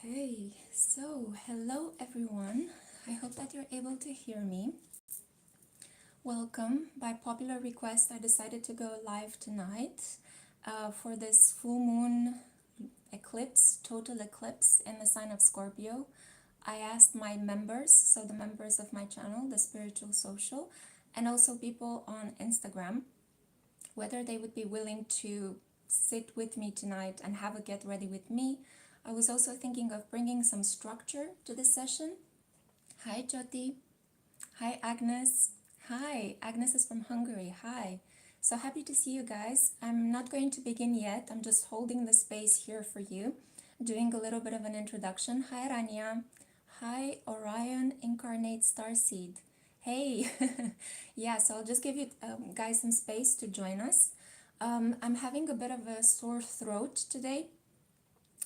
Okay, so hello everyone. I hope that you're able to hear me. Welcome. By popular request, I decided to go live tonight for this full moon eclipse, total eclipse in the sign of Scorpio. I asked my members, so the members of my channel, the Spiritual Social, and also people on Instagram, whether they would be willing to sit with me tonight and have a get ready with me. I was also thinking of bringing some structure to this session. Hi, Jyoti. Hi, Agnes. Hi, Agnes is from Hungary. Hi. So happy to see you guys. I'm not going to begin yet. I'm just holding the space here for you, doing a little bit of an introduction. Hi, Rania. Hi, Orion Incarnate Starseed. Hey. Yeah, so I'll just give you guys some space to join us. I'm having a bit of a sore throat today,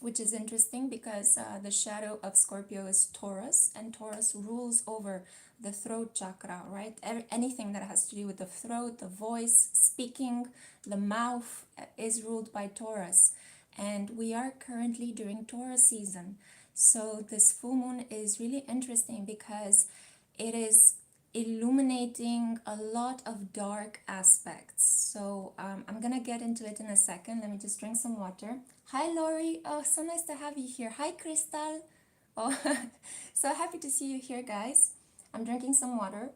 which is interesting because the shadow of Scorpio is Taurus, and Taurus rules over the throat chakra, right? Anything that has to do with the throat, the voice, speaking, the mouth is ruled by Taurus. And we are currently during Taurus season. So this full moon is really interesting because it is illuminating a lot of dark aspects. So I'm gonna get into it in a second. Let me just drink some water. Hi Lori, oh, so nice to have you here. Hi Crystal. Oh, so happy to see you here, guys. I'm drinking some water.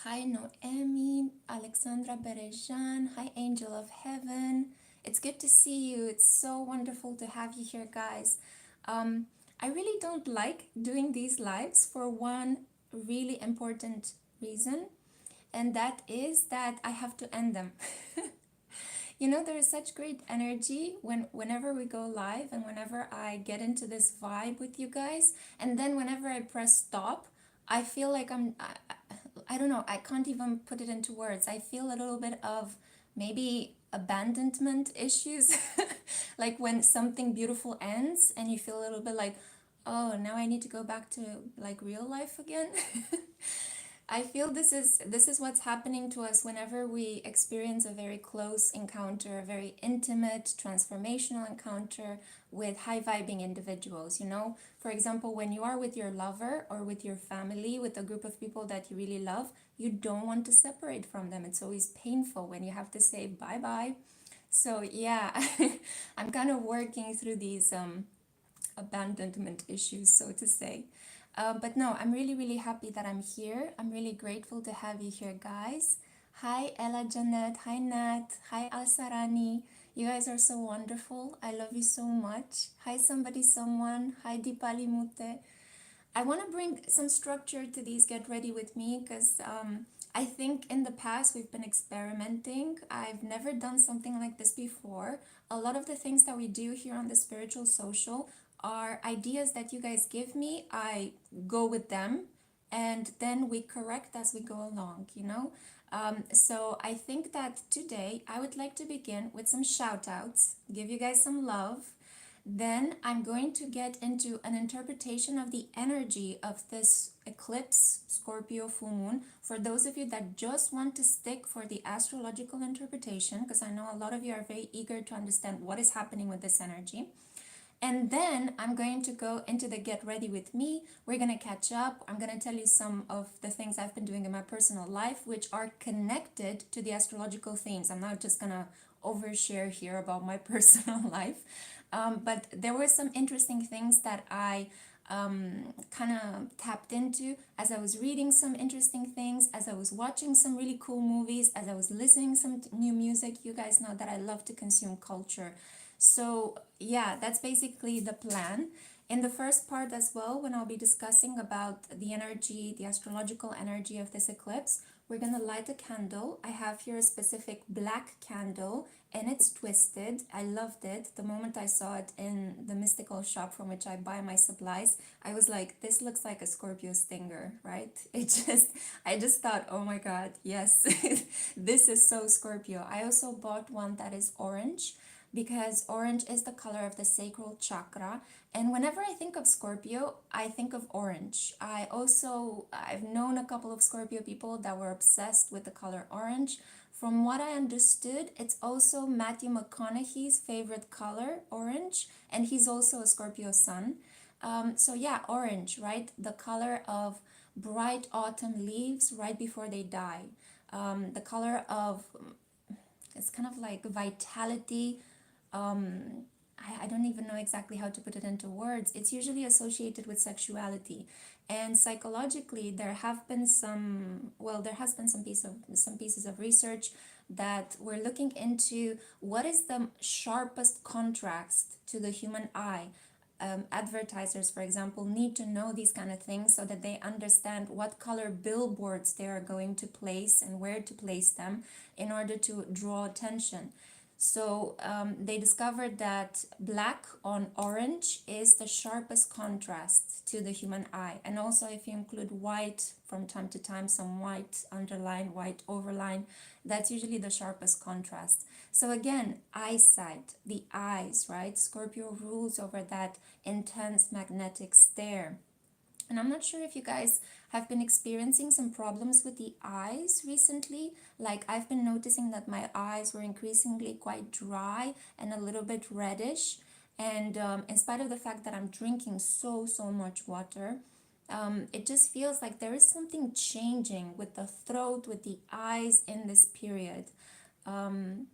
Hi Noemi, Alexandra Berejan. Hi Angel of Heaven. It's good to see you. It's so wonderful to have you here, guys. I really don't like doing these lives for one really important reason, and that is that I have to end them. You know, there is such great energy whenever we go live and whenever I get into this vibe with you guys, and then whenever I press stop, I feel like I don't know, I can't even put it into words. I feel a little bit of maybe abandonment issues, like when something beautiful ends and you feel a little bit like, oh, now I need to go back to like real life again. I feel this is what's happening to us whenever we experience a very close encounter, a very intimate, transformational encounter with high vibing individuals, you know? For example, when you are with your lover or with your family, with a group of people that you really love, you don't want to separate from them. It's always painful when you have to say bye-bye. So yeah, I'm kind of working through these abandonment issues, so to say. But no, I'm really, really happy that I'm here. I'm really grateful to have you here, guys. Hi, Ella Janet. Hi, Nat. Hi, Alsarani. You guys are so wonderful. I love you so much. Hi, somebody, someone. Hi, Dipali Mute. I want to bring some structure to these Get Ready With Me because I think in the past we've been experimenting. I've never done something like this before. A lot of the things that we do here on the Spiritual Social are ideas that you guys give me. I go with them and then we correct as we go along, you know? So I think that today I would like to begin with some shout outs, give you guys some love. Then I'm going to get into an interpretation of the energy of this eclipse, Scorpio full moon, for those of you that just want to stick for the astrological interpretation, because I know a lot of you are very eager to understand what is happening with this energy. And then I'm going to go into the Get Ready With Me. We're going to catch up. I'm going to tell you some of the things I've been doing in my personal life, which are connected to the astrological themes. I'm not just going to overshare here about my personal life. But there were some interesting things that I kind of tapped into as I was reading some interesting things, as I was watching some really cool movies, as I was listening some new music. You guys know that I love to consume culture. So yeah, that's basically the plan. In the first part as well, when I'll be discussing about the energy, the astrological energy of this eclipse, we're going to light a candle. I have here a specific black candle and it's twisted. I loved it. The moment I saw it in the mystical shop from which I buy my supplies, I was like, this looks like a Scorpio stinger, right? I just thought, oh my God, yes, this is so Scorpio. I also bought one that is orange, because orange is the color of the sacral chakra. And whenever I think of Scorpio, I think of orange. I've known a couple of Scorpio people that were obsessed with the color orange. From what I understood, it's also Matthew McConaughey's favorite color, orange, and he's also a Scorpio sun. So yeah, orange, right? The color of bright autumn leaves right before they die. The color of, it's kind of like vitality. I don't even know exactly how to put it into words. It's usually associated with sexuality. And psychologically, there has been some pieces of research that we're looking into what is the sharpest contrast to the human eye. Advertisers, for example, need to know these kind of things so that they understand what color billboards they are going to place and where to place them in order to draw attention. So they discovered that black on orange is the sharpest contrast to the human eye. And also if you include white from time to time, some white underline, white overline, that's usually the sharpest contrast. So again, eyesight, the eyes, right? Scorpio rules over that intense magnetic stare. And I'm not sure if you guys have been experiencing some problems with the eyes recently. Like I've been noticing that my eyes were increasingly quite dry and a little bit reddish. And in spite of the fact that I'm drinking so much water, it just feels like there is something changing with the throat, with the eyes in this period. Um,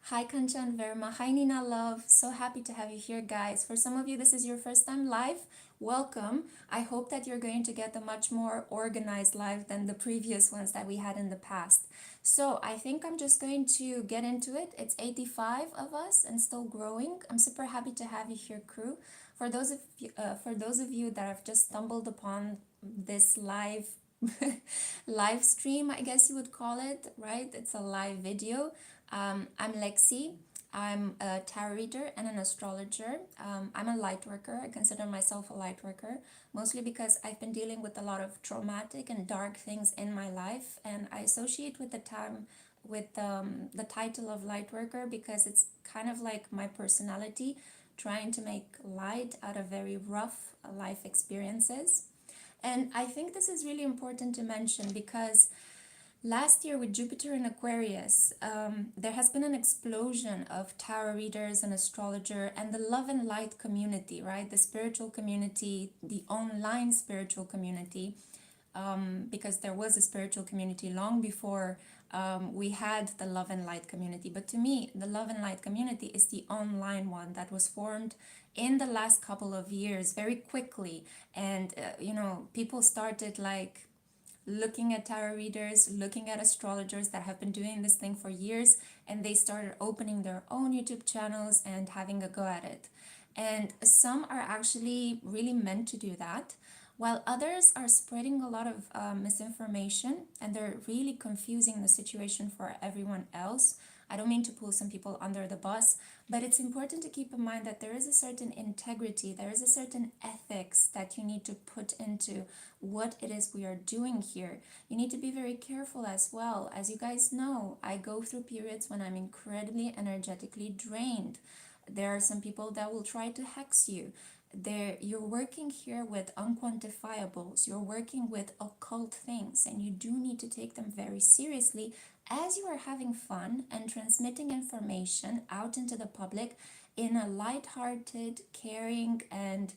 Hi Kanchan Verma, hi Nina Love, so happy to have you here guys. For some of you this is your first time live, welcome. I hope that you're going to get a much more organized live than the previous ones that we had in the past. So I think I'm just going to get into it. It's 85 of us and still growing. I'm super happy to have you here, crew. For those of you that have just stumbled upon this live stream, I guess you would call it, right? It's a live video. I'm Lexi. I'm a tarot reader and an astrologer. I'm a light worker. I consider myself a light worker, mostly because I've been dealing with a lot of traumatic and dark things in my life, and I associate with the title of light worker because it's kind of like my personality, trying to make light out of very rough life experiences. And I think this is really important to mention because last year with Jupiter in Aquarius, there has been an explosion of tarot readers and astrologer and the love and light community, right? The spiritual community, the online spiritual community, because there was a spiritual community long before we had the love and light community. But to me, the love and light community is the online one that was formed in the last couple of years very quickly. And, people started like looking at tarot readers, looking at astrologers that have been doing this thing for years, and they started opening their own YouTube channels and having a go at it. And some are actually really meant to do that, while others are spreading a lot of misinformation and they're really confusing the situation for everyone else. I don't mean to pull some people under the bus, but it's important to keep in mind that there is a certain integrity, there is a certain ethics that you need to put into what it is we are doing here. You need to be very careful as well. As you guys know, I go through periods when I'm incredibly energetically drained. There are some people that will try to hex you. You're working here with unquantifiables, you're working with occult things, and you do need to take them very seriously as you are having fun and transmitting information out into the public in a light-hearted, caring, and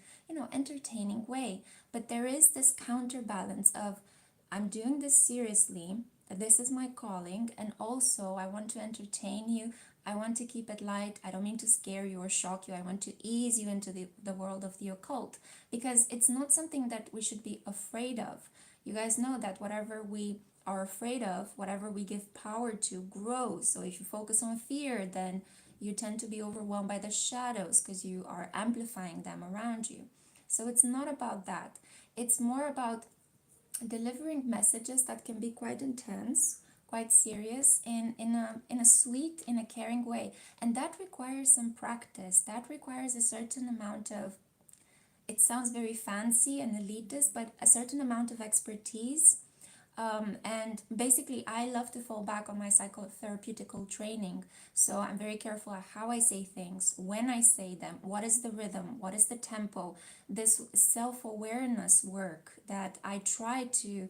entertaining way. But there is this counterbalance of, I'm doing this seriously, this is my calling, and also I want to entertain you, I want to keep it light, I don't mean to scare you or shock you, I want to ease you into the world of the occult, because it's not something that we should be afraid of. You guys know that whatever we are afraid of, whatever we give power to, grows. So if you focus on fear, then you tend to be overwhelmed by the shadows because you are amplifying them around you. So it's not about that. It's more about delivering messages that can be quite intense, quite serious, in a sweet, in a caring way. And that requires some practice. That requires a certain amount of, it sounds very fancy and elitist, but a certain amount of expertise. And basically, I love to fall back on my psychotherapeutical training. So I'm very careful at how I say things, when I say them, what is the rhythm, what is the tempo, this self-awareness work that I try to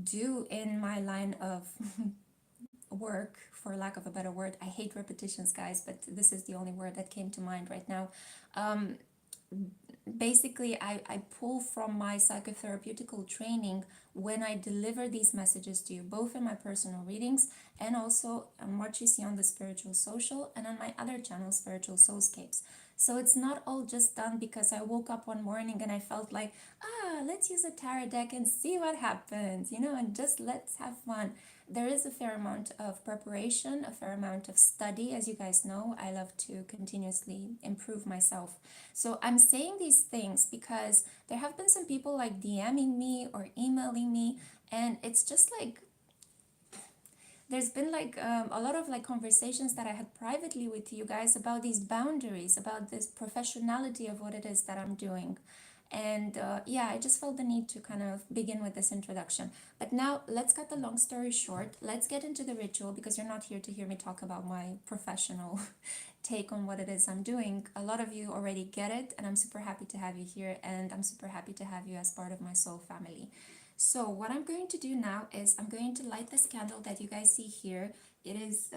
do in my line of work, for lack of a better word. I hate repetitions, guys, but this is the only word that came to mind right now. Um, Basically, I pull from my psychotherapeutical training when I deliver these messages to you, both in my personal readings and also on what you see on the Spiritual Social and on my other channel, Spiritual Soulscapes. So it's not all just done because I woke up one morning and I felt like, let's use a tarot deck and see what happens, and just let's have fun. There is a fair amount of preparation, a fair amount of study. As you guys know, I love to continuously improve myself. So I'm saying these things because there have been some people like DMing me or emailing me, and it's just like there's been like a lot of like conversations that I had privately with you guys about these boundaries, about this professionality of what it is that I'm doing. And yeah, I just felt the need to kind of begin with this introduction. But now let's cut the long story short. Let's get into the ritual because you're not here to hear me talk about my professional take on what it is I'm doing. A lot of you already get it, and I'm super happy to have you here, and I'm super happy to have you as part of my soul family. So what I'm going to do now is I'm going to light this candle that you guys see here. It is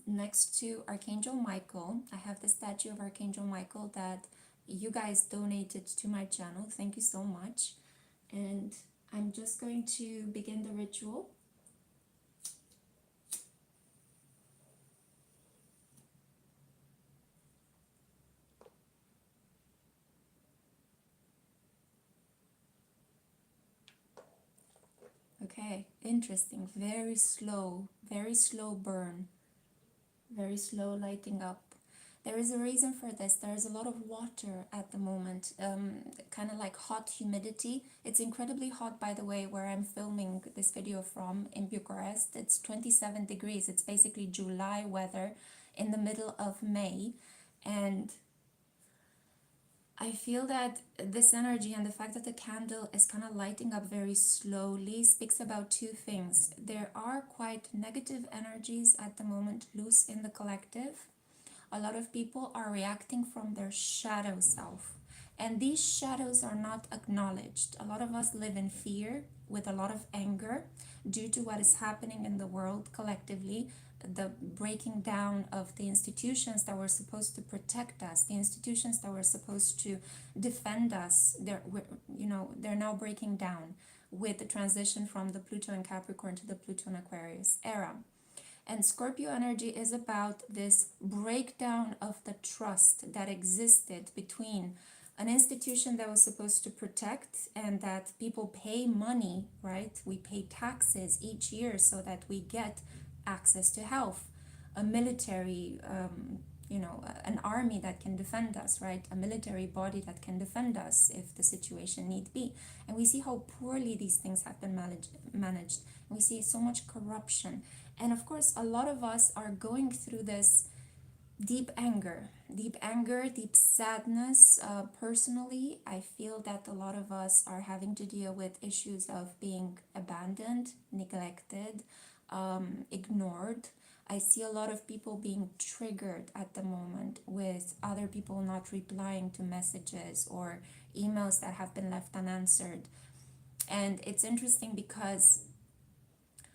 next to Archangel Michael. I have the statue of Archangel Michael that you guys donated to my channel. Thank you so much. And I'm just going to begin the ritual. Okay, interesting. Very slow burn, very slow lighting up. There is a reason for this. There is a lot of water at the moment, kind of like hot humidity. It's incredibly hot, by the way, where I'm filming this video from in Bucharest. It's 27 degrees. It's basically July weather in the middle of May. And I feel that this energy and the fact that the candle is kind of lighting up very slowly speaks about two things. There are quite negative energies at the moment loose in the collective. A lot of people are reacting from their shadow self, and these shadows are not acknowledged. A lot of us live in fear with a lot of anger due to what is happening in the world collectively, the breaking down of the institutions that were supposed to protect us, the institutions that were supposed to defend us. They're now breaking down with the transition from the Pluto and Capricorn to the Pluto and Aquarius era. And Scorpio energy is about this breakdown of the trust that existed between an institution that was supposed to protect and that people pay money, right? We pay taxes each year so that we get access to health, a military, an army that can defend us, right? A military body that can defend us if the situation need be. And we see how poorly these things have been managed. We see so much corruption. And of course, a lot of us are going through this deep anger, deep sadness. Personally, I feel that a lot of us are having to deal with issues of being abandoned, neglected, ignored. I see a lot of people being triggered at the moment with other people not replying to messages or emails that have been left unanswered. And it's interesting because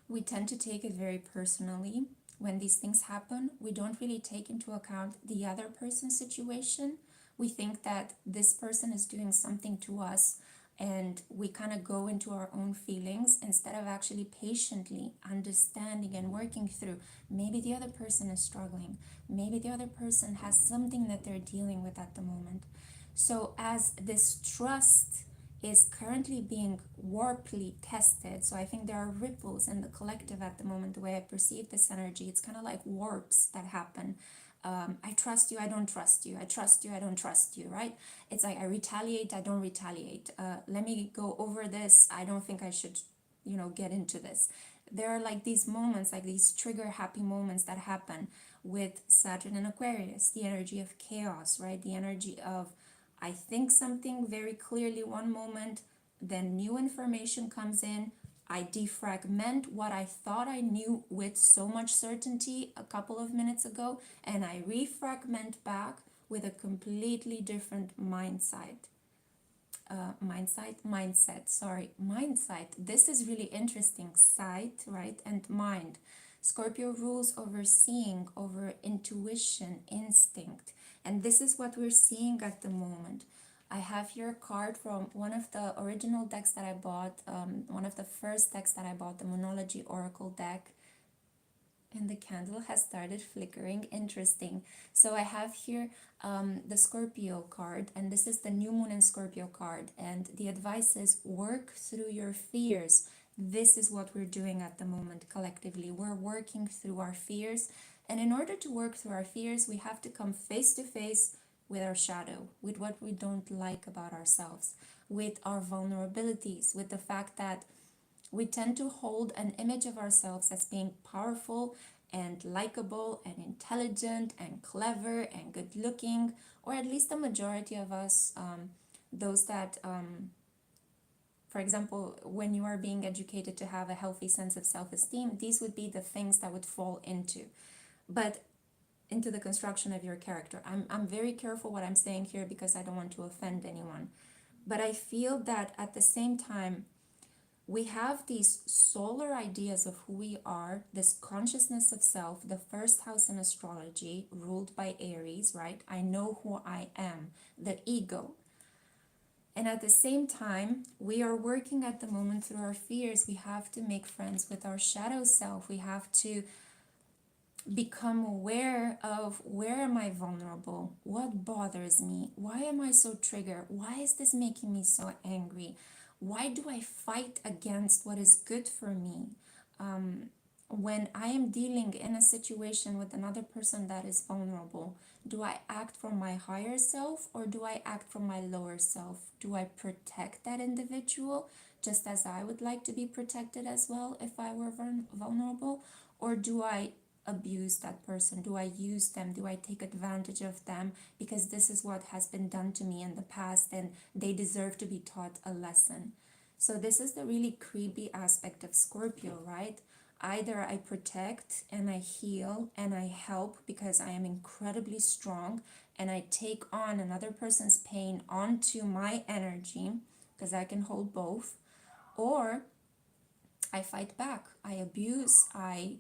we tend to take it very personally. When these things happen, we don't really take into account the other person's situation. We think that this person is doing something to us, and we kind of go into our own feelings instead of actually patiently understanding and working through. Maybe the other person is struggling. Maybe the other person has something that they're dealing with at the moment. So as this trust is currently being warply tested, so I think there are ripples in the collective at the moment, the way I perceive this energy. It's kind of like warps that happen. I trust you, I don't trust you. I trust you, I don't trust you, right? It's like I retaliate, I don't retaliate. Let me go over this. I don't think I should, get into this. There are like these moments, like these trigger happy moments that happen with Saturn and Aquarius, the energy of chaos, right? The energy of I think something very clearly one moment, then new information comes in. I defragment what I thought I knew with so much certainty a couple of minutes ago, and I refragment back with a completely different mindset. Mindset. This is really interesting. Sight, right, and mind. Scorpio rules over seeing, over intuition, instinct. And this is what we're seeing at the moment. I have here a card from one of the original decks that I bought, one of the first decks that I bought, the Monology Oracle deck. And the candle has started flickering. Interesting. So I have here the Scorpio card, and this is the new moon in Scorpio card. And the advice is work through your fears. This is what we're doing at the moment collectively. We're working through our fears. And in order to work through our fears, we have to come face to face with our shadow, with what we don't like about ourselves, with our vulnerabilities, with the fact that we tend to hold an image of ourselves as being powerful and likable and intelligent and clever and good looking, or at least the majority of us, those that, for example, when you are being educated to have a healthy sense of self-esteem, these would be the things that would fall but into the construction of your character. I'm very careful what I'm saying here because I don't want to offend anyone. But I feel that at the same time, we have these solar ideas of who we are, this consciousness of self, the first house in astrology, ruled by Aries, right? I know who I am, the ego. And at the same time, we are working at the moment through our fears. We have to make friends with our shadow self. We have to become aware of where am I vulnerable? What bothers me? Why am I so triggered? Why is this making me so angry? Why do I fight against what is good for me? When I am dealing in a situation with another person that is vulnerable, do I act from my higher self or do I act from my lower self? Do I protect that individual just as I would like to be protected as well if I were vulnerable? Or do I abuse that person? Do I use them? Do I take advantage of them because this is what has been done to me in the past and they deserve to be taught a lesson? So this is the really creepy aspect of Scorpio, right? Either I protect and I heal and I help because I am incredibly strong and I take on another person's pain onto my energy because I can hold both, or I fight back, I abuse, I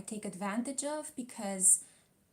take advantage of because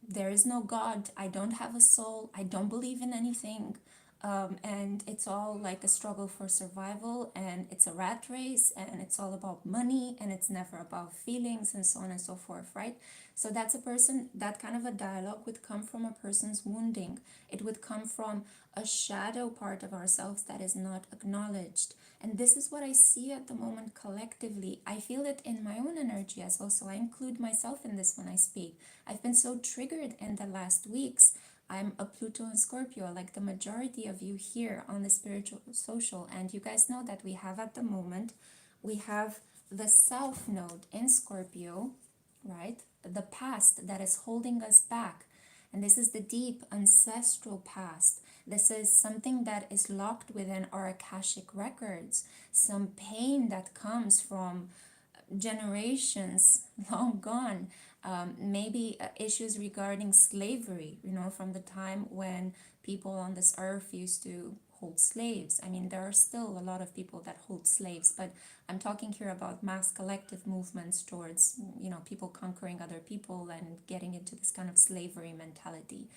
there is no God, I don't have a soul, I don't believe in anything, and it's all like a struggle for survival, and it's a rat race, and it's all about money, and it's never about feelings, and so on and so forth, right? So that's a person, that kind of a dialogue would come from a person's wounding. It would come from a shadow part of ourselves that is not acknowledged. And this is what I see at the moment collectively. I feel it in my own energy as well, so I include myself in this when I speak. I've been so triggered in the last weeks. I'm a Pluto and Scorpio, like the majority of you here on the spiritual social. And you guys know that we have at the moment, we have the South Node in Scorpio, right? The past that is holding us back. And this is the deep ancestral past. This is something that is locked within our Akashic records. Some pain that comes from generations long gone. Maybe issues regarding slavery, from the time when people on this earth used to hold slaves. I mean, there are still a lot of people that hold slaves, but I'm talking here about mass collective movements towards, people conquering other people and getting into this kind of slavery mentality.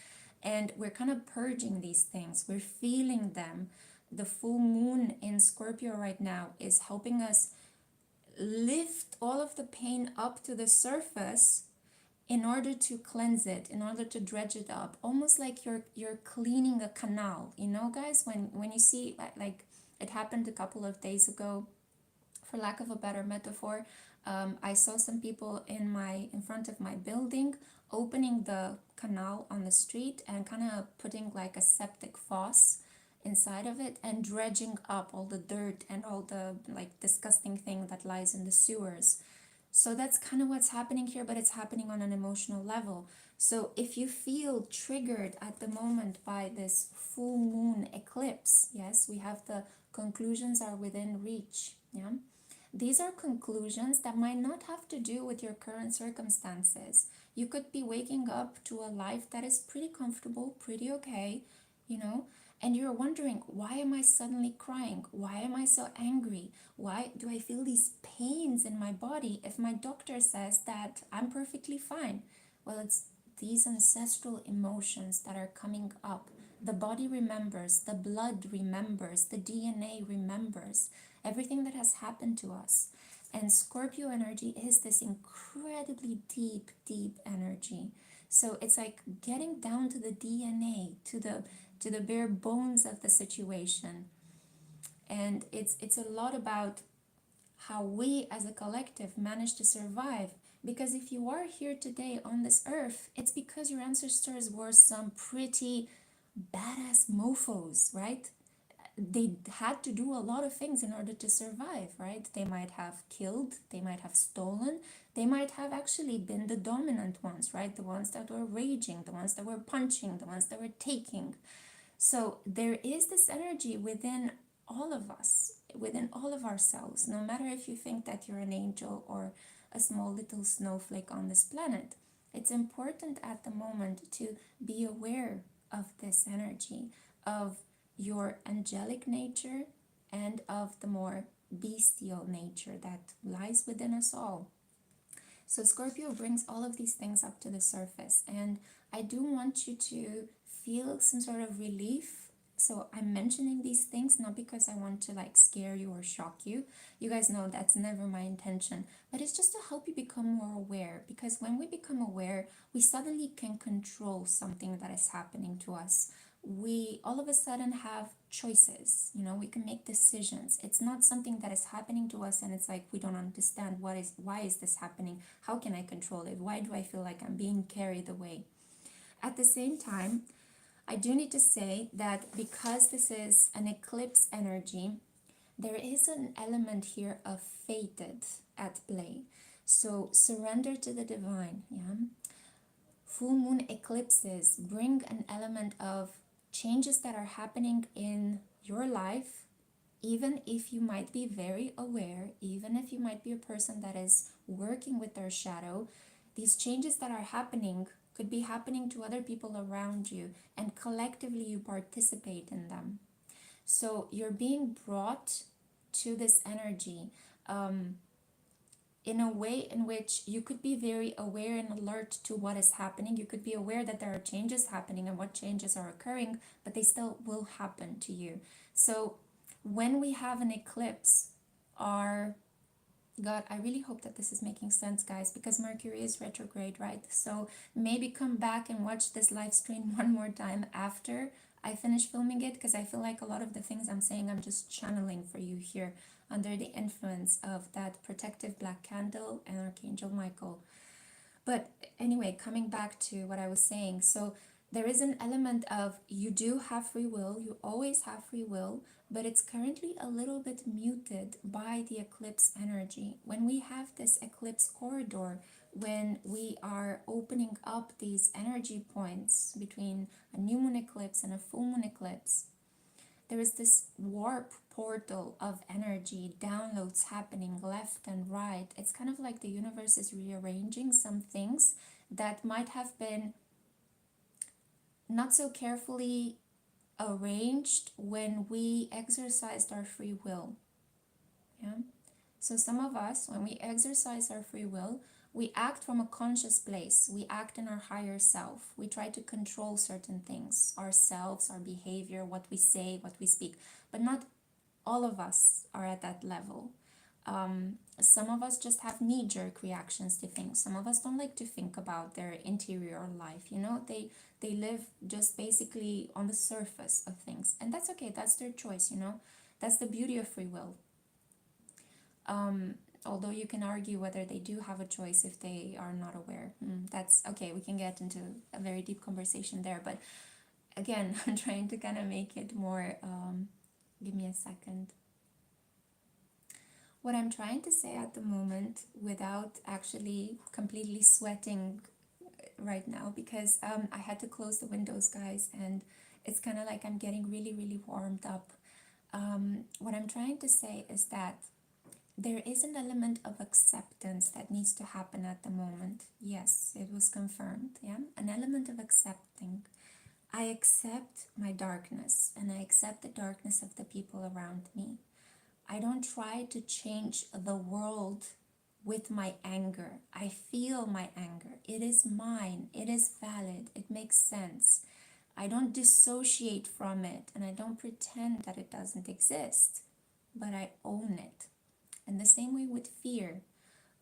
And we're kind of purging these things. We're feeling them. The full moon in Scorpio right now is helping us lift all of the pain up to the surface in order to cleanse it, in order to dredge it up, almost like you're cleaning a canal, guys, when you see, like it happened a couple of days ago, for lack of a better metaphor. I saw some people in front of my building opening the canal on the street and kind of putting like a septic fosse inside of it and dredging up all the dirt and all the like disgusting thing that lies in the sewers. So that's kind of what's happening here, but it's happening on an emotional level. So if you feel triggered at the moment by this full moon eclipse, yes, we have the conclusions are within reach, yeah? These are conclusions that might not have to do with your current circumstances. You could be waking up to a life that is pretty comfortable, pretty okay, you know, and you're wondering, why am I suddenly crying? Why am I so angry? Why do I feel these pains in my body if my doctor says that I'm perfectly fine? Well, it's these ancestral emotions that are coming up. The body remembers, the blood remembers, the DNA remembers everything that has happened to us. And Scorpio energy is this incredibly deep, deep energy. So it's like getting down to the DNA, to the bare bones of the situation. And it's a lot about how we as a collective manage to survive. Because if you are here today on this earth, it's because your ancestors were some pretty badass mofos, right? They had to do a lot of things in order to survive, right? They might have killed, they might have stolen, they might have actually been the dominant ones, right? The ones that were raging, the ones that were punching, the ones that were taking. So there is this energy within all of us, within all of ourselves, no matter if you think that you're an angel or a small little snowflake on this planet. It's important at the moment to be aware of this energy, of your angelic nature and of the more bestial nature that lies within us all. So Scorpio brings all of these things up to the surface, and I do want you to feel some sort of relief. So I'm mentioning these things not because I want to like scare you or shock you. You guys know that's never my intention, but it's just to help you become more aware, because when we become aware, we suddenly can control something that is happening to us. We all of a sudden have choices, we can make decisions. It's not something that is happening to us and it's like we don't understand why is this happening, how can I control it, why do I feel like I'm being carried away. At the same time, I do need to say that because this is an eclipse energy, there is an element here of fated at play. So surrender to the divine. Full moon eclipses bring an element of changes that are happening in your life, even if you might be very aware, even if you might be a person that is working with their shadow. These changes that are happening could be happening to other people around you, and collectively you participate in them. So you're being brought to this energy in a way in which you could be very aware and alert to what is happening. You could be aware that there are changes happening and what changes are occurring, but they still will happen to you. So when we have an eclipse, our God, I really hope that this is making sense, guys, because Mercury is retrograde, right? So maybe come back and watch this live stream one more time after I finish filming it, because I feel like a lot of the things I'm saying, I'm just channeling for you here under the influence of that protective black candle and Archangel Michael. But anyway, coming back to what I was saying, so there is an element of you do have free will, you always have free will, but it's currently a little bit muted by the eclipse energy. When we have this eclipse corridor, when we are opening up these energy points between a new moon eclipse and a full moon eclipse, there is this warp portal of energy, downloads happening left and right. It's kind of like the universe is rearranging some things that might have been not so carefully arranged when we exercised our free will. Yeah. So some of us, when we exercise our free will, we act from a conscious place. We act in our higher self. We try to control certain things, ourselves, our behavior, what we say, what we speak. But not all of us are at that level. Some of us just have knee-jerk reactions to things. Some of us don't like to think about their interior life. They live just basically on the surface of things. And that's okay. That's their choice, That's the beauty of free will. Although you can argue whether they do have a choice if they are not aware. That's okay. We can get into a very deep conversation there. But again, I'm trying to kind of make it more... give me a second. What I'm trying to say at the moment, without actually completely sweating right now, because I had to close the windows, guys, and it's kind of like I'm getting really, really warmed up. What I'm trying to say is that there is an element of acceptance that needs to happen at the moment. Yes, it was confirmed. Yeah, an element of accepting. I accept my darkness and I accept the darkness of the people around me. I don't try to change the world with my anger. I feel my anger. It is mine. It is valid. It makes sense. I don't dissociate from it and I don't pretend that it doesn't exist, but I own it. And the same way with fear,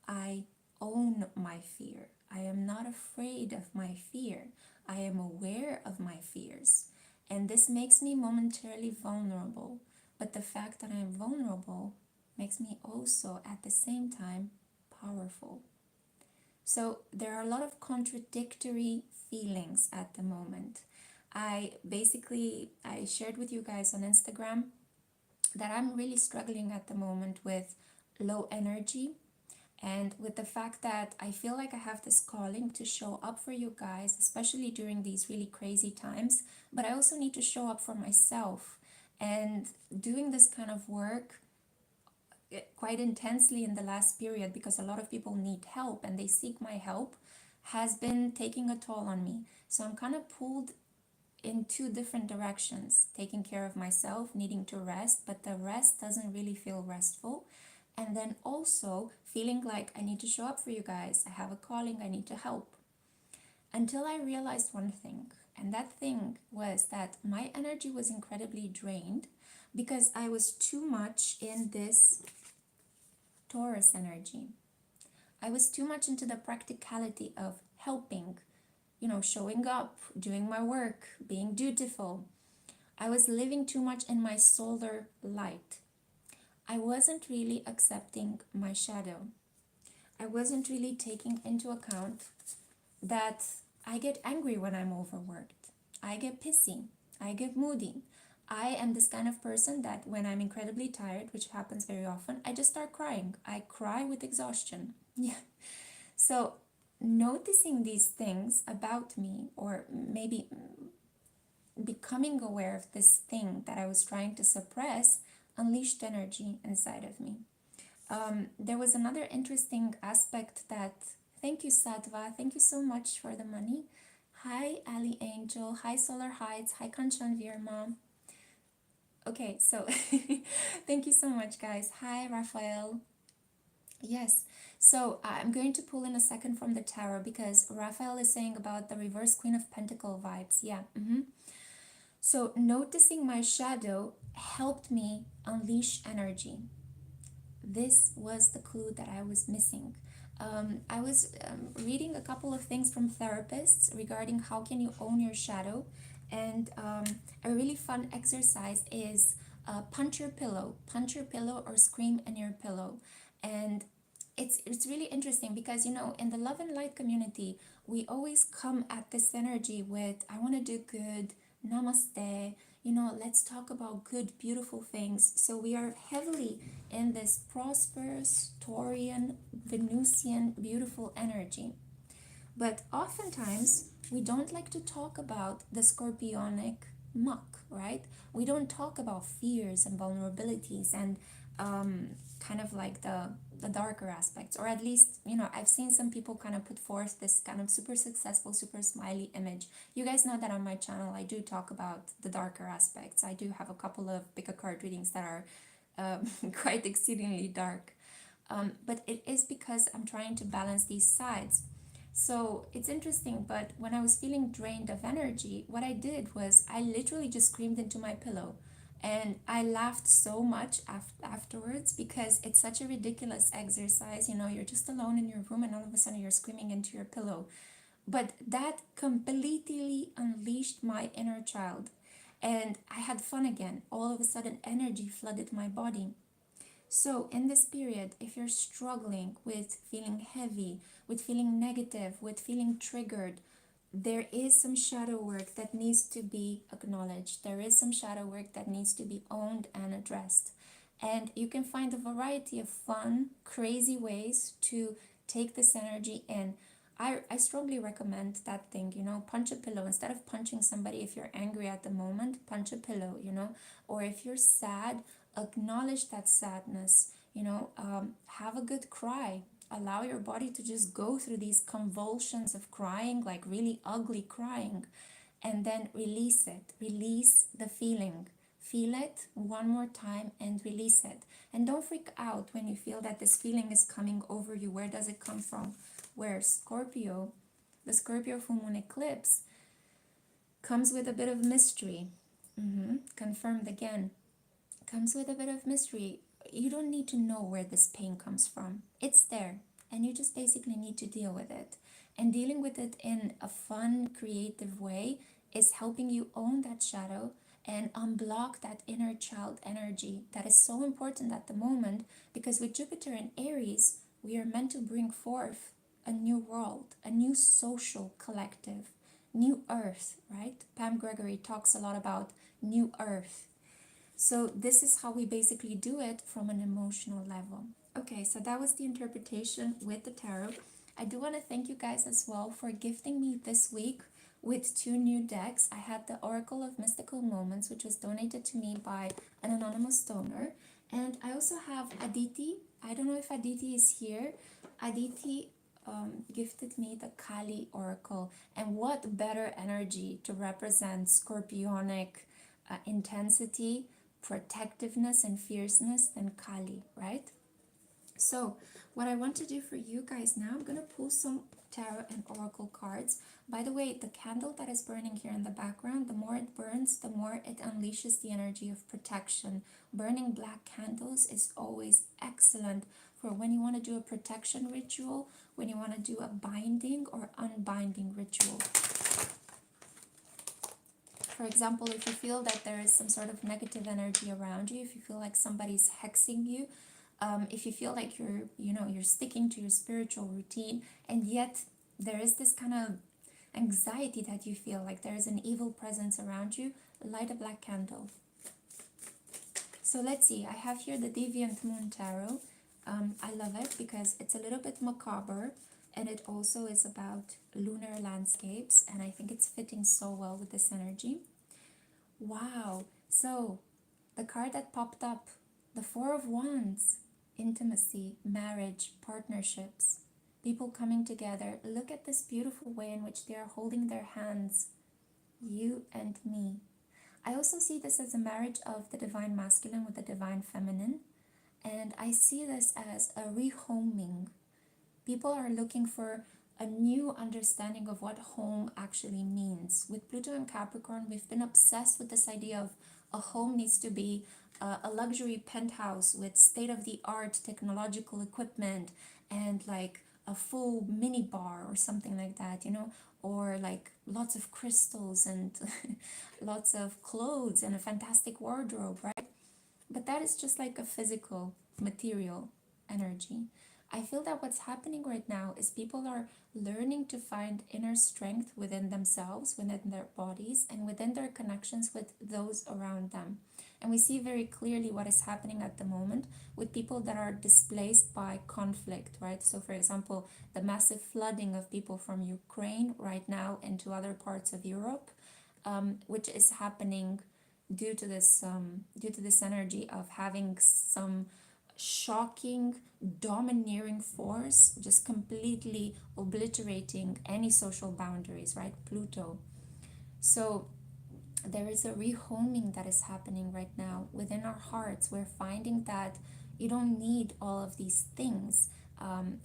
I own my fear. I am not afraid of my fear. I am aware of my fears. And this makes me momentarily vulnerable. But the fact that I'm vulnerable makes me also at the same time powerful. So there are a lot of contradictory feelings at the moment. I shared with you guys on Instagram that I'm really struggling at the moment with low energy and with the fact that I feel like I have this calling to show up for you guys, especially during these really crazy times, but I also need to show up for myself. And doing this kind of work quite intensely in the last period, because a lot of people need help and they seek my help, has been taking a toll on me. So I'm kind of pulled in two different directions, taking care of myself, needing to rest, but the rest doesn't really feel restful. And then also feeling like I need to show up for you guys. I have a calling, I need to help. Until I realized one thing, and that thing was that my energy was incredibly drained because I was too much in this Taurus energy. I was too much into the practicality of helping, showing up, doing my work, being dutiful. I was living too much in my solar light. I wasn't really accepting my shadow. I wasn't really taking into account that I get angry when I'm overworked. I get pissy. I get moody. I am this kind of person that when I'm incredibly tired, which happens very often, I just start crying. I cry with exhaustion. Yeah. So noticing these things about me, or maybe becoming aware of this thing that I was trying to suppress, unleashed energy inside of me. There was another interesting aspect that, thank you Sattva, thank you so much for the money. Hi Ali Angel, hi Solar Heights, hi Kanchan Virma. Okay, so thank you so much guys. Hi Raphael. Yes, so I'm going to pull in a second from the tarot because Raphael is saying about the reverse Queen of Pentacle vibes. Yeah. So noticing my shadow helped me unleash energy. This was the clue that I was missing. I was reading a couple of things from therapists regarding how can you own your shadow, and a really fun exercise is punch your pillow or scream in your pillow. And it's really interesting because in the love and light community we always come at this energy with I want to do good, namaste, let's talk about good beautiful things. So we are heavily in this prosperous Taurian Venusian beautiful energy, but oftentimes we don't like to talk about the scorpionic muck, right? We don't talk about fears and vulnerabilities and kind of like the darker aspects, or at least I've seen some people kind of put forth this kind of super successful, super smiley image. You guys know that on my channel I do talk about the darker aspects. I do have a couple of pick a card readings that are quite exceedingly dark, but it is because I'm trying to balance these sides. So it's interesting, but when I was feeling drained of energy, what I did was I literally just screamed into my pillow. And I laughed so much afterwards because it's such a ridiculous exercise. You're just alone in your room and all of a sudden you're screaming into your pillow. But that completely unleashed my inner child. And I had fun again. All of a sudden, energy flooded my body. So, in this period, if you're struggling with feeling heavy, with feeling negative, with feeling triggered, there is some shadow work that needs to be acknowledged. There is some shadow work that needs to be owned and addressed. And you can find a variety of fun, crazy ways to take this energy in. I strongly recommend that thing, punch a pillow. Instead of punching somebody, if you're angry at the moment, punch a pillow, or if you're sad, acknowledge that sadness, have a good cry. Allow your body to just go through these convulsions of crying, like really ugly crying. and then release it. Release the feeling. Feel it one more time and release it. And don't freak out when you feel that this feeling is coming over you. Where does it come from? Where Scorpio, the Scorpio full moon eclipse, comes with a bit of mystery. Confirmed again. Comes with a bit of mystery. You don't need to know where this pain comes from. It's there. And you just basically need to deal with it. And dealing with it in a fun, creative way is helping you own that shadow and unblock that inner child energy that is so important at the moment, because with Jupiter in Aries, we are meant to bring forth a new world, a new social collective, new earth, right? Pam Gregory talks a lot about new earth. So this is how we basically do it from an emotional level. Okay, so that was the interpretation with the tarot. I do want to thank you guys as well for gifting me this week with 2 new decks. I had the Oracle of Mystical Moments, which was donated to me by an anonymous donor. And I also have Aditi. I don't know if Aditi is here. Aditi gifted me the Kali Oracle. And what better energy to represent Scorpionic intensity, protectiveness, and fierceness than Kali, right? So what I want to do for you guys now, I'm going to pull some tarot and oracle cards. By the way, the candle that is burning here in the background, the more it burns, the more it unleashes the energy of protection. Burning black candles is always excellent for when you want to do a protection ritual, when you want to do a binding or unbinding ritual. For example, if you feel that there is some sort of negative energy around you, if you feel like somebody's hexing you, if you feel like you're sticking to your spiritual routine, and yet there is this kind of anxiety that you feel like there is an evil presence around you, light a black candle. So let's see, I have here the Deviant Moon Tarot. I love it because it's a little bit macabre, and it also is about lunar landscapes, and I think it's fitting so well with this energy. Wow, so the card that popped up, the Four of Wands. Intimacy, marriage, partnerships, people coming together. Look at this beautiful way in which they are holding their hands, you and me. I also see this as a marriage of the divine masculine with the divine feminine, and I see this as a rehoming. People are looking for a new understanding of what home actually means. With Pluto and Capricorn, we've been obsessed with this idea of a home needs to be a luxury penthouse with state-of-the-art technological equipment and like a full mini bar or something like that, you know, or like lots of crystals and lots of clothes and a fantastic wardrobe, right? But that is just like a physical, material energy. I feel that what's happening right now is people are learning to find inner strength within themselves, within their bodies, and within their connections with those around them. And we see very clearly what is happening at the moment with people that are displaced by conflict, right? So for example, the massive flooding of people from Ukraine right now into other parts of Europe, which is happening due to this energy of having some shocking domineering force just completely obliterating any social boundaries, right? Pluto. So there is a rehoming that is happening right now within our hearts. We're finding that you don't need all of these things.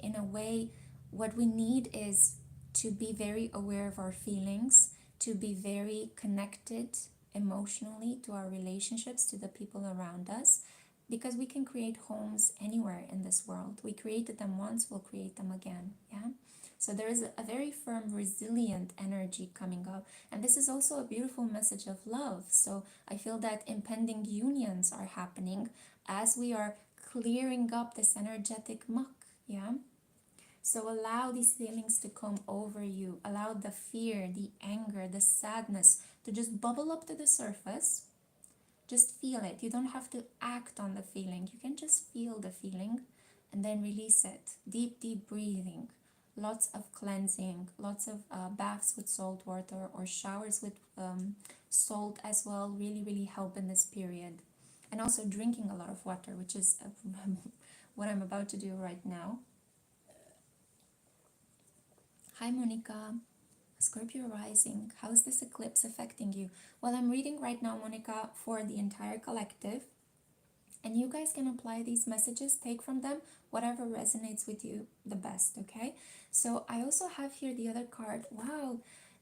In a way, what we need is to be very aware of our feelings, to be very connected emotionally to our relationships, to the people around us, because we can create homes anywhere in this world. We created them once, we'll create them again. Yeah. So there is a very firm, resilient energy coming up. And this is also a beautiful message of love. So I feel that impending unions are happening as we are clearing up this energetic muck. Yeah. So allow these feelings to come over you. Allow the fear, the anger, the sadness to just bubble up to the surface. Just feel it. You don't have to act on the feeling. You can just feel the feeling and then release it. Deep, deep breathing. Lots of cleansing. Lots of baths with salt water or showers with salt as well. Really, really help in this period. And also drinking a lot of water, which is what I'm about to do right now. Hi, Monica. Scorpio rising, how is this eclipse affecting you? Well, I'm reading right now, Monica, for the entire collective, and you guys can apply these messages, take from them whatever resonates with you the best, okay? So I also have here the other card. Wow,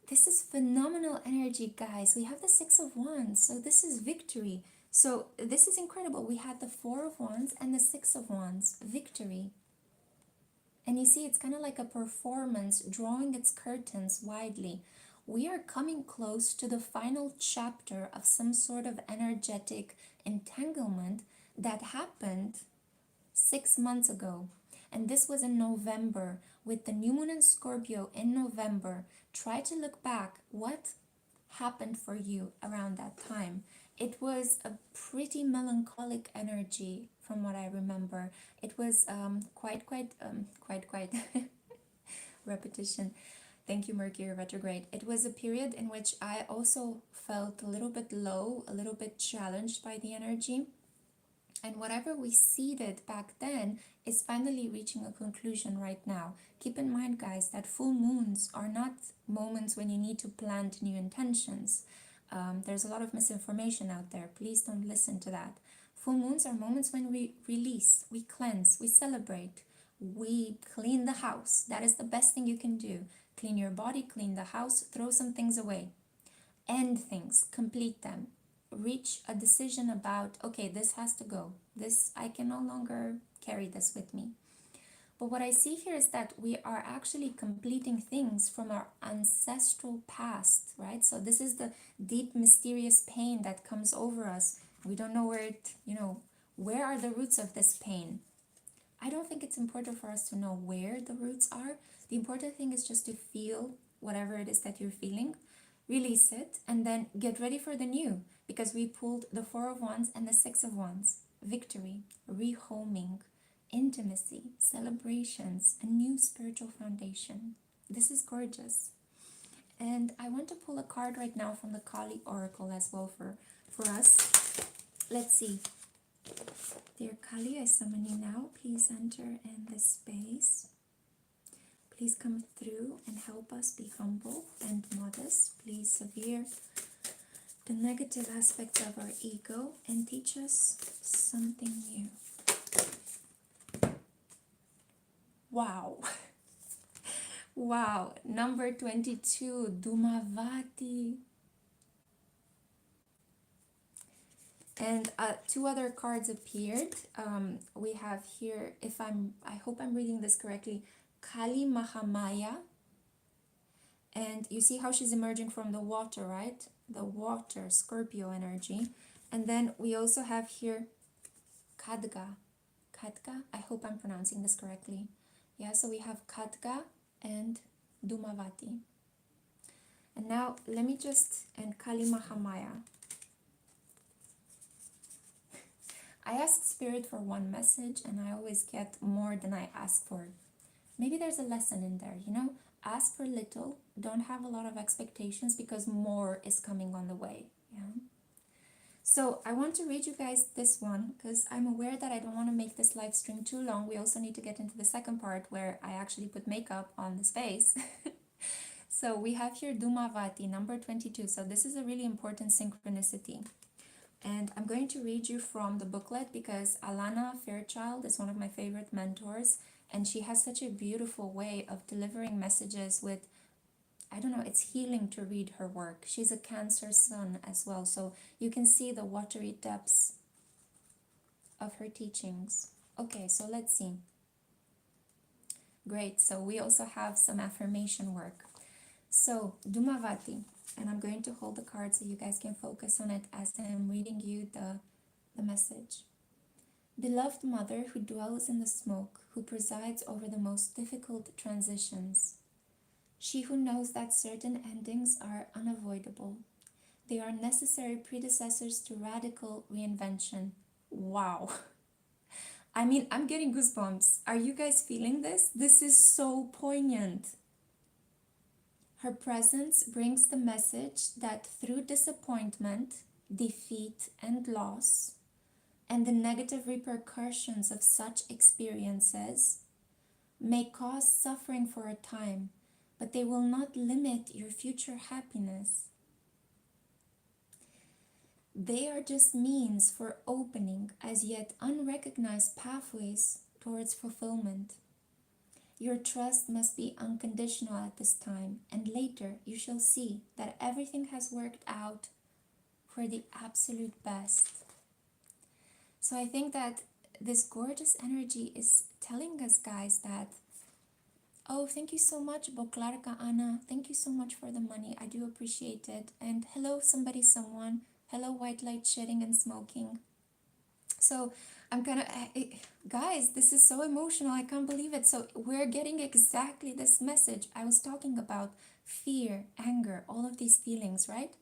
this is phenomenal energy, guys. We have the Six of Wands, so this is victory. So this is incredible. We had the Four of Wands and the Six of Wands, victory. And you see, it's kind of like a performance drawing its curtains widely. We are coming close to the final chapter of some sort of energetic entanglement that happened 6 months ago. And this was in November, with the new moon in Scorpio in November. Try to look back. What happened for you around that time? It was a pretty melancholic energy from what I remember. It was quite repetition. Thank you, Mercury retrograde. It was a period in which I also felt a little bit low, a little bit challenged by the energy. And whatever we seeded back then is finally reaching a conclusion right now. Keep in mind, guys, that full moons are not moments when you need to plant new intentions. There's a lot of misinformation out there. Please don't listen to that. Full moons are moments when we release, we cleanse, we celebrate, we clean the house. That is the best thing you can do. Clean your body, clean the house, throw some things away. End things, complete them. Reach a decision about, okay, this has to go. This, I can no longer carry this with me. But what I see here is that we are actually completing things from our ancestral past, right? So this is the deep, mysterious pain that comes over us. We don't know where it, where are the roots of this pain? I don't think it's important for us to know where the roots are. The important thing is just to feel whatever it is that you're feeling, release it, and then get ready for the new, because we pulled the Four of Wands and the Six of Wands. Victory, rehoming, intimacy, celebrations, a new spiritual foundation. This is gorgeous. And I want to pull a card right now from the Kali Oracle as well for us. Let's see. Dear Kali, I summon you now. Please enter in this space. Please come through and help us be humble and modest. Please sever the negative aspects of our ego and teach us something new. Wow. Wow. Number 22, Dumavati. And two other cards appeared. We have here, I hope I'm reading this correctly, Kali Mahamaya. And you see how she's emerging from the water, right? The water, Scorpio energy. And then we also have here Khadga. Khadga, I hope I'm pronouncing this correctly. Yeah, so we have Khadga and Dumavati. And now let me and Kali Mahamaya. I ask Spirit for one message and I always get more than I ask for. Maybe there's a lesson in there, Ask for little, don't have a lot of expectations because more is coming on the way, yeah? So I want to read you guys this one because I'm aware that I don't want to make this live stream too long. We also need to get into the second part where I actually put makeup on the space. So we have here Dumavati, number 22. So this is a really important synchronicity. And I'm going to read you from the booklet because Alana Fairchild is one of my favorite mentors. And she has such a beautiful way of delivering messages with, I don't know, it's healing to read her work. She's a Cancer sun as well. So you can see the watery depths of her teachings. Okay, so let's see. Great, so we also have some affirmation work. So, Dumavati, and I'm going to hold the card so you guys can focus on it as I'm reading you the message. Beloved mother who dwells in the smoke, who presides over the most difficult transitions. She who knows that certain endings are unavoidable. They are necessary predecessors to radical reinvention. Wow. I mean, I'm getting goosebumps. Are you guys feeling this? This is so poignant. Her presence brings the message that through disappointment, defeat, and loss, and the negative repercussions of such experiences may cause suffering for a time, but they will not limit your future happiness. They are just means for opening as yet unrecognized pathways towards fulfillment. Your trust must be unconditional at this time, and later you shall see that everything has worked out for the absolute best. So I think that this gorgeous energy is telling us, guys, that, oh, thank you so much, Boklarka Anna. Thank you so much for the money. I do appreciate it. And hello, somebody, someone. Hello, white light shedding and smoking. So I'm gonna, guys, this is so emotional. I can't believe it. So we're getting exactly this message. I was talking about fear, anger, all of these feelings, right?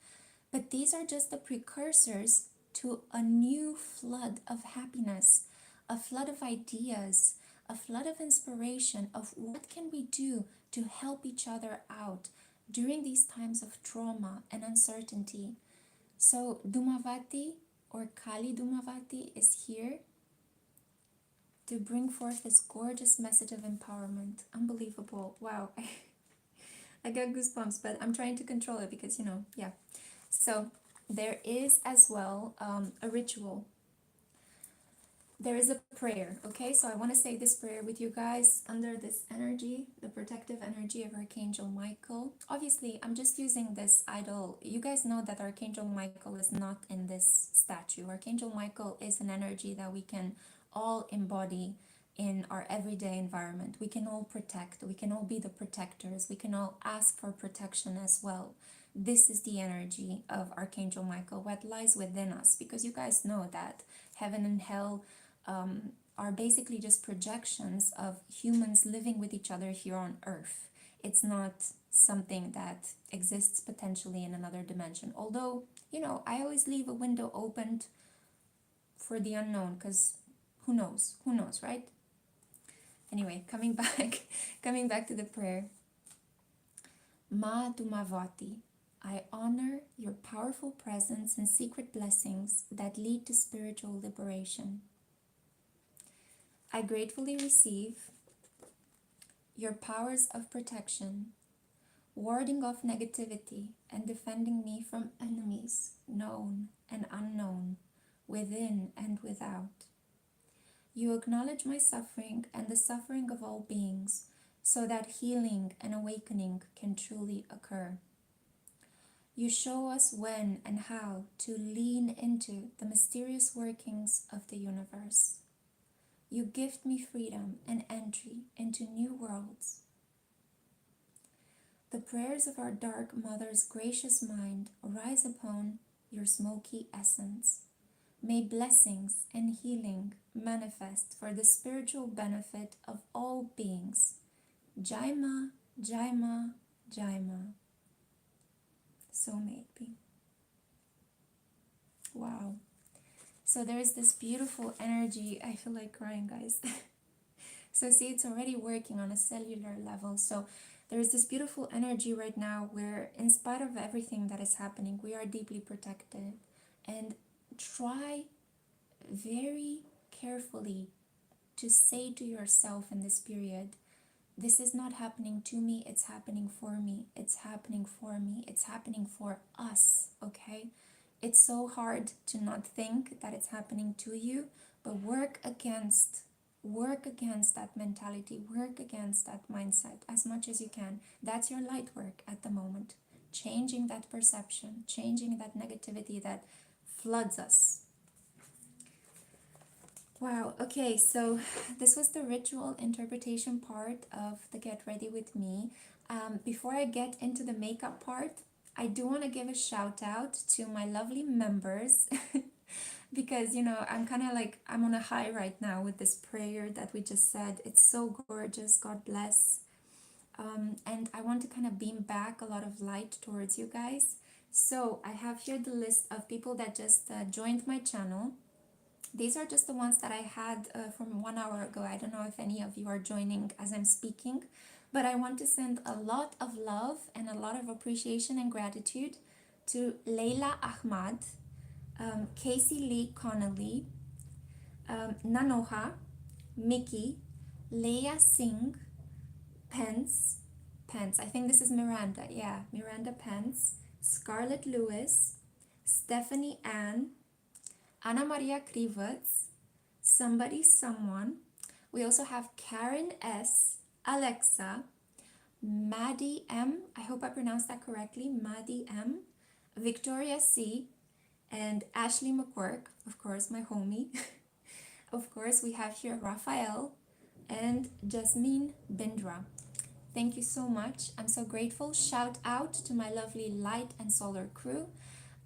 But these are just the precursors to a new flood of happiness, a flood of ideas, a flood of inspiration of what can we do to help each other out during these times of trauma and uncertainty. So Dhumavati, or Kali Dhumavati, is here to bring forth this gorgeous message of empowerment. Unbelievable. Wow. I got goosebumps, but I'm trying to control it because, yeah. So there is as well a ritual. There is a prayer, okay? So I want to say this prayer with you guys under this energy, the protective energy of Archangel Michael. Obviously, I'm just using this idol. You guys know that Archangel Michael is not in this statue. Archangel Michael is an energy that we can all embody in our everyday environment. We can all protect. We can all be the protectors. We can all ask for protection as well. This is the energy of Archangel Michael, what lies within us, because you guys know that heaven and hell are basically just projections of humans living with each other here on earth. It's not something that exists potentially in another dimension. Although, I always leave a window opened for the unknown, because who knows, right? Anyway, coming back to the prayer. Ma Dhumavati, I honor your powerful presence and secret blessings that lead to spiritual liberation. I gratefully receive your powers of protection, warding off negativity and defending me from enemies, known and unknown, within and without. You acknowledge my suffering and the suffering of all beings, so that healing and awakening can truly occur. You show us when and how to lean into the mysterious workings of the universe. You gift me freedom and entry into new worlds. The prayers of our dark mother's gracious mind rise upon your smoky essence. May blessings and healing manifest for the spiritual benefit of all beings. Jaima, Jaima, Jaima. So may it be. Wow. So there is this beautiful energy. I feel like crying, guys. So see, it's already working on a cellular level. So there is this beautiful energy right now where, in spite of everything that is happening, we are deeply protected. And try very carefully to say to yourself in this period, this is not happening to me, it's happening for me, it's happening for me, it's happening for us, okay? It's so hard to not think that it's happening to you, but work against that mentality, work against that mindset as much as you can. That's your light work at the moment. Changing that perception, changing that negativity that floods us. Wow, okay, so this was the ritual interpretation part of the Get Ready With Me. Before I get into the makeup part, I do want to give a shout out to my lovely members because, I'm kind of like, I'm on a high right now with this prayer that we just said. It's so gorgeous, God bless. And I want to kind of beam back a lot of light towards you guys. So I have here the list of people that just joined my channel. These are just the ones that I had from 1 hour ago. I don't know if any of you are joining as I'm speaking, but I want to send a lot of love and a lot of appreciation and gratitude to Leila Ahmad, Casey Lee Connolly, Nanoha, Mickey, Leia Singh, Pence, Pence. I think this is Miranda. Yeah, Miranda Pence, Scarlett Lewis, Stephanie Ann, Anna Maria Krivets, Somebody Someone. We also have Karen S, Alexa, Maddie M. I hope I pronounced that correctly. Maddie M, Victoria C, and Ashley McQuirk, of course, my homie. Of course, we have here Raphael and Jasmine Bindra. Thank you so much. I'm so grateful. Shout out to my lovely light and solar crew.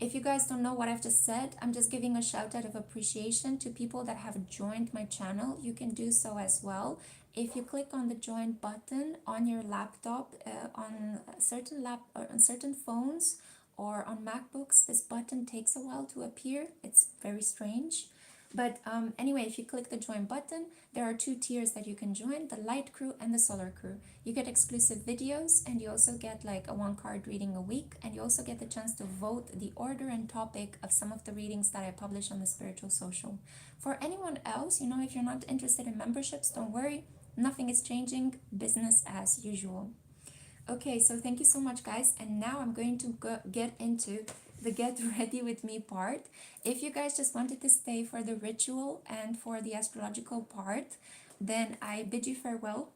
If you guys don't know what I've just said, I'm just giving a shout out of appreciation to people that have joined my channel. You can do so as well. If you click on the join button on your laptop, on certain phones or on MacBooks, this button takes a while to appear. It's very strange. But anyway, if you click the join button, there are 2 tiers that you can join, the light crew and the solar crew. You get exclusive videos, and you also get like a 1 card reading a week, and you also get the chance to vote the order and topic of some of the readings that I publish on the Spiritual Social. For anyone else, you know, if you're not interested in memberships, don't worry, nothing is changing, business as usual. Okay, so thank you so much, guys, and now I'm going to get into the get ready with me part. If you guys just wanted to stay for the ritual and for the astrological part, then I bid you farewell.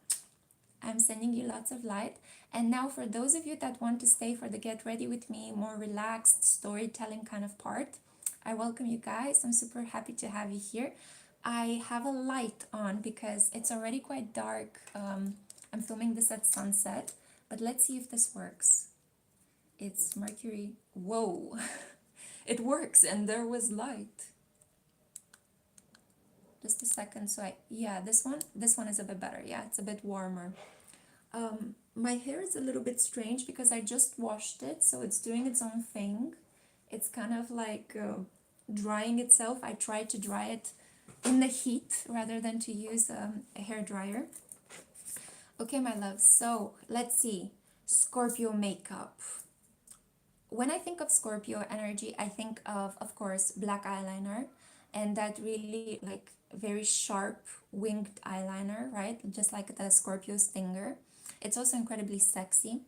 I'm sending you lots of light. And now for those of you that want to stay for the get ready with me, more relaxed storytelling kind of part, I welcome you guys. I'm super happy to have you here. I have a light on because it's already quite dark. I'm filming this at sunset, but let's see if this works. It's Mercury. Whoa, it works, and there was light. Just a second. So yeah, this one is a bit better. Yeah, it's a bit warmer. My hair is a little bit strange because I just washed it, so it's doing its own thing. It's kind of like drying itself. I tried to dry it in the heat rather than to use a hair dryer. Okay, my love. So let's see. Scorpio makeup. When I think of Scorpio energy, I think of course, black eyeliner, and that really like very sharp winged eyeliner, right? Just like the Scorpio stinger. It's also incredibly sexy.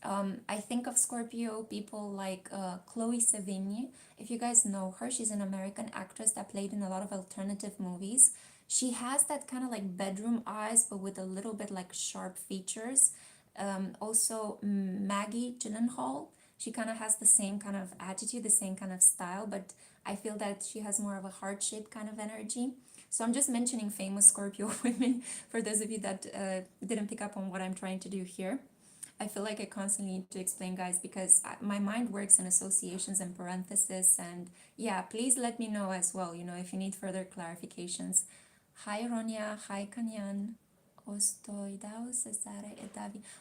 I think of Scorpio people like Chloe Sevigny. If you guys know her, she's an American actress that played in a lot of alternative movies. She has that kind of like bedroom eyes, but with a little bit like sharp features. Also, Maggie Gyllenhaal. She kind of has the same kind of attitude, the same kind of style, but I feel that she has more of a heart-shaped kind of energy. So I'm just mentioning famous Scorpio women for those of you that didn't pick up on what I'm trying to do here. I feel like I constantly need to explain, guys, because my mind works in associations and parentheses. And yeah, please let me know as well, you know, if you need further clarifications. Hi, Ronya. Hi, Kanyan.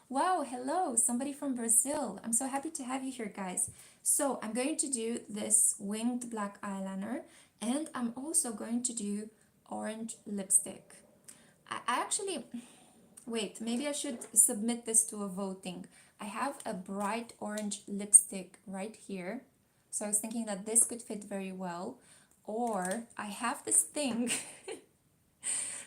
Wow, hello, somebody from Brazil. I'm so happy to have you here, guys. So I'm going to do this winged black eyeliner, and I'm also going to do orange lipstick. I actually, wait, maybe I should submit this to a voting. I have a bright orange lipstick right here. So I was thinking that this could fit very well. Or I have this thing.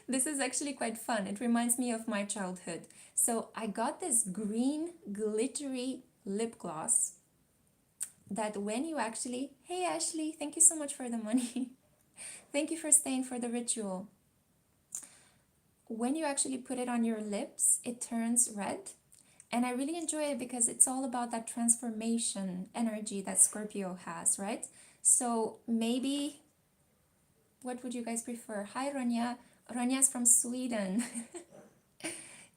This is actually quite fun. It reminds me of my childhood. So I got this green glittery lip gloss that when you actually, hey Ashley, thank you so much for the money. Thank you for staying for the ritual. When you actually put it on your lips, it turns red. And I really enjoy it because it's all about that transformation energy that Scorpio has, right? So maybe, what would you guys prefer? Hi, Ronya. Ronya's from Sweden.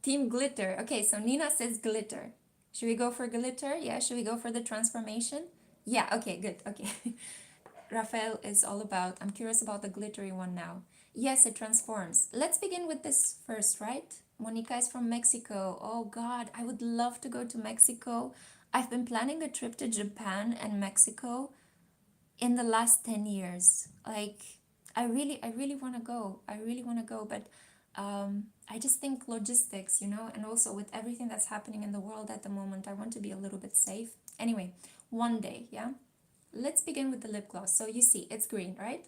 Team glitter. Okay, so Nina says glitter. Should we go for glitter? Yeah, should we go for the transformation? Yeah, okay, good. Okay. Raphael is all about, I'm curious about the glittery one now. Yes, it transforms. Let's begin with this first, right? Monica is from Mexico. Oh God, I would love to go to Mexico. I've been planning a trip to Japan and Mexico in the last 10 years. Like, I really want to go. I really want to go, but I just think logistics, you know, and also with everything that's happening in the world at the moment, I want to be a little bit safe. Anyway, one day, yeah? Let's begin with the lip gloss. So you see, it's green, right?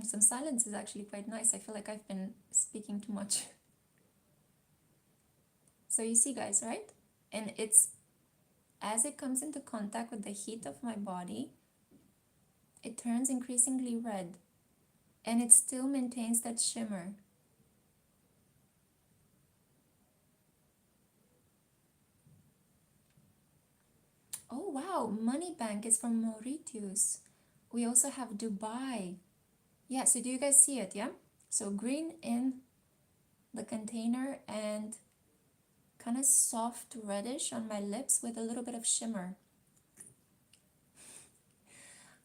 Some silence is actually quite nice. I feel like I've been speaking too much. So you see, guys, right? And it's as it comes into contact with the heat of my body, it turns increasingly red, and it still maintains that shimmer. Oh wow, Money Bank is from Mauritius. We also have Dubai. Yeah, so do you guys see it? Yeah? So green in the container and kind of soft reddish on my lips with a little bit of shimmer.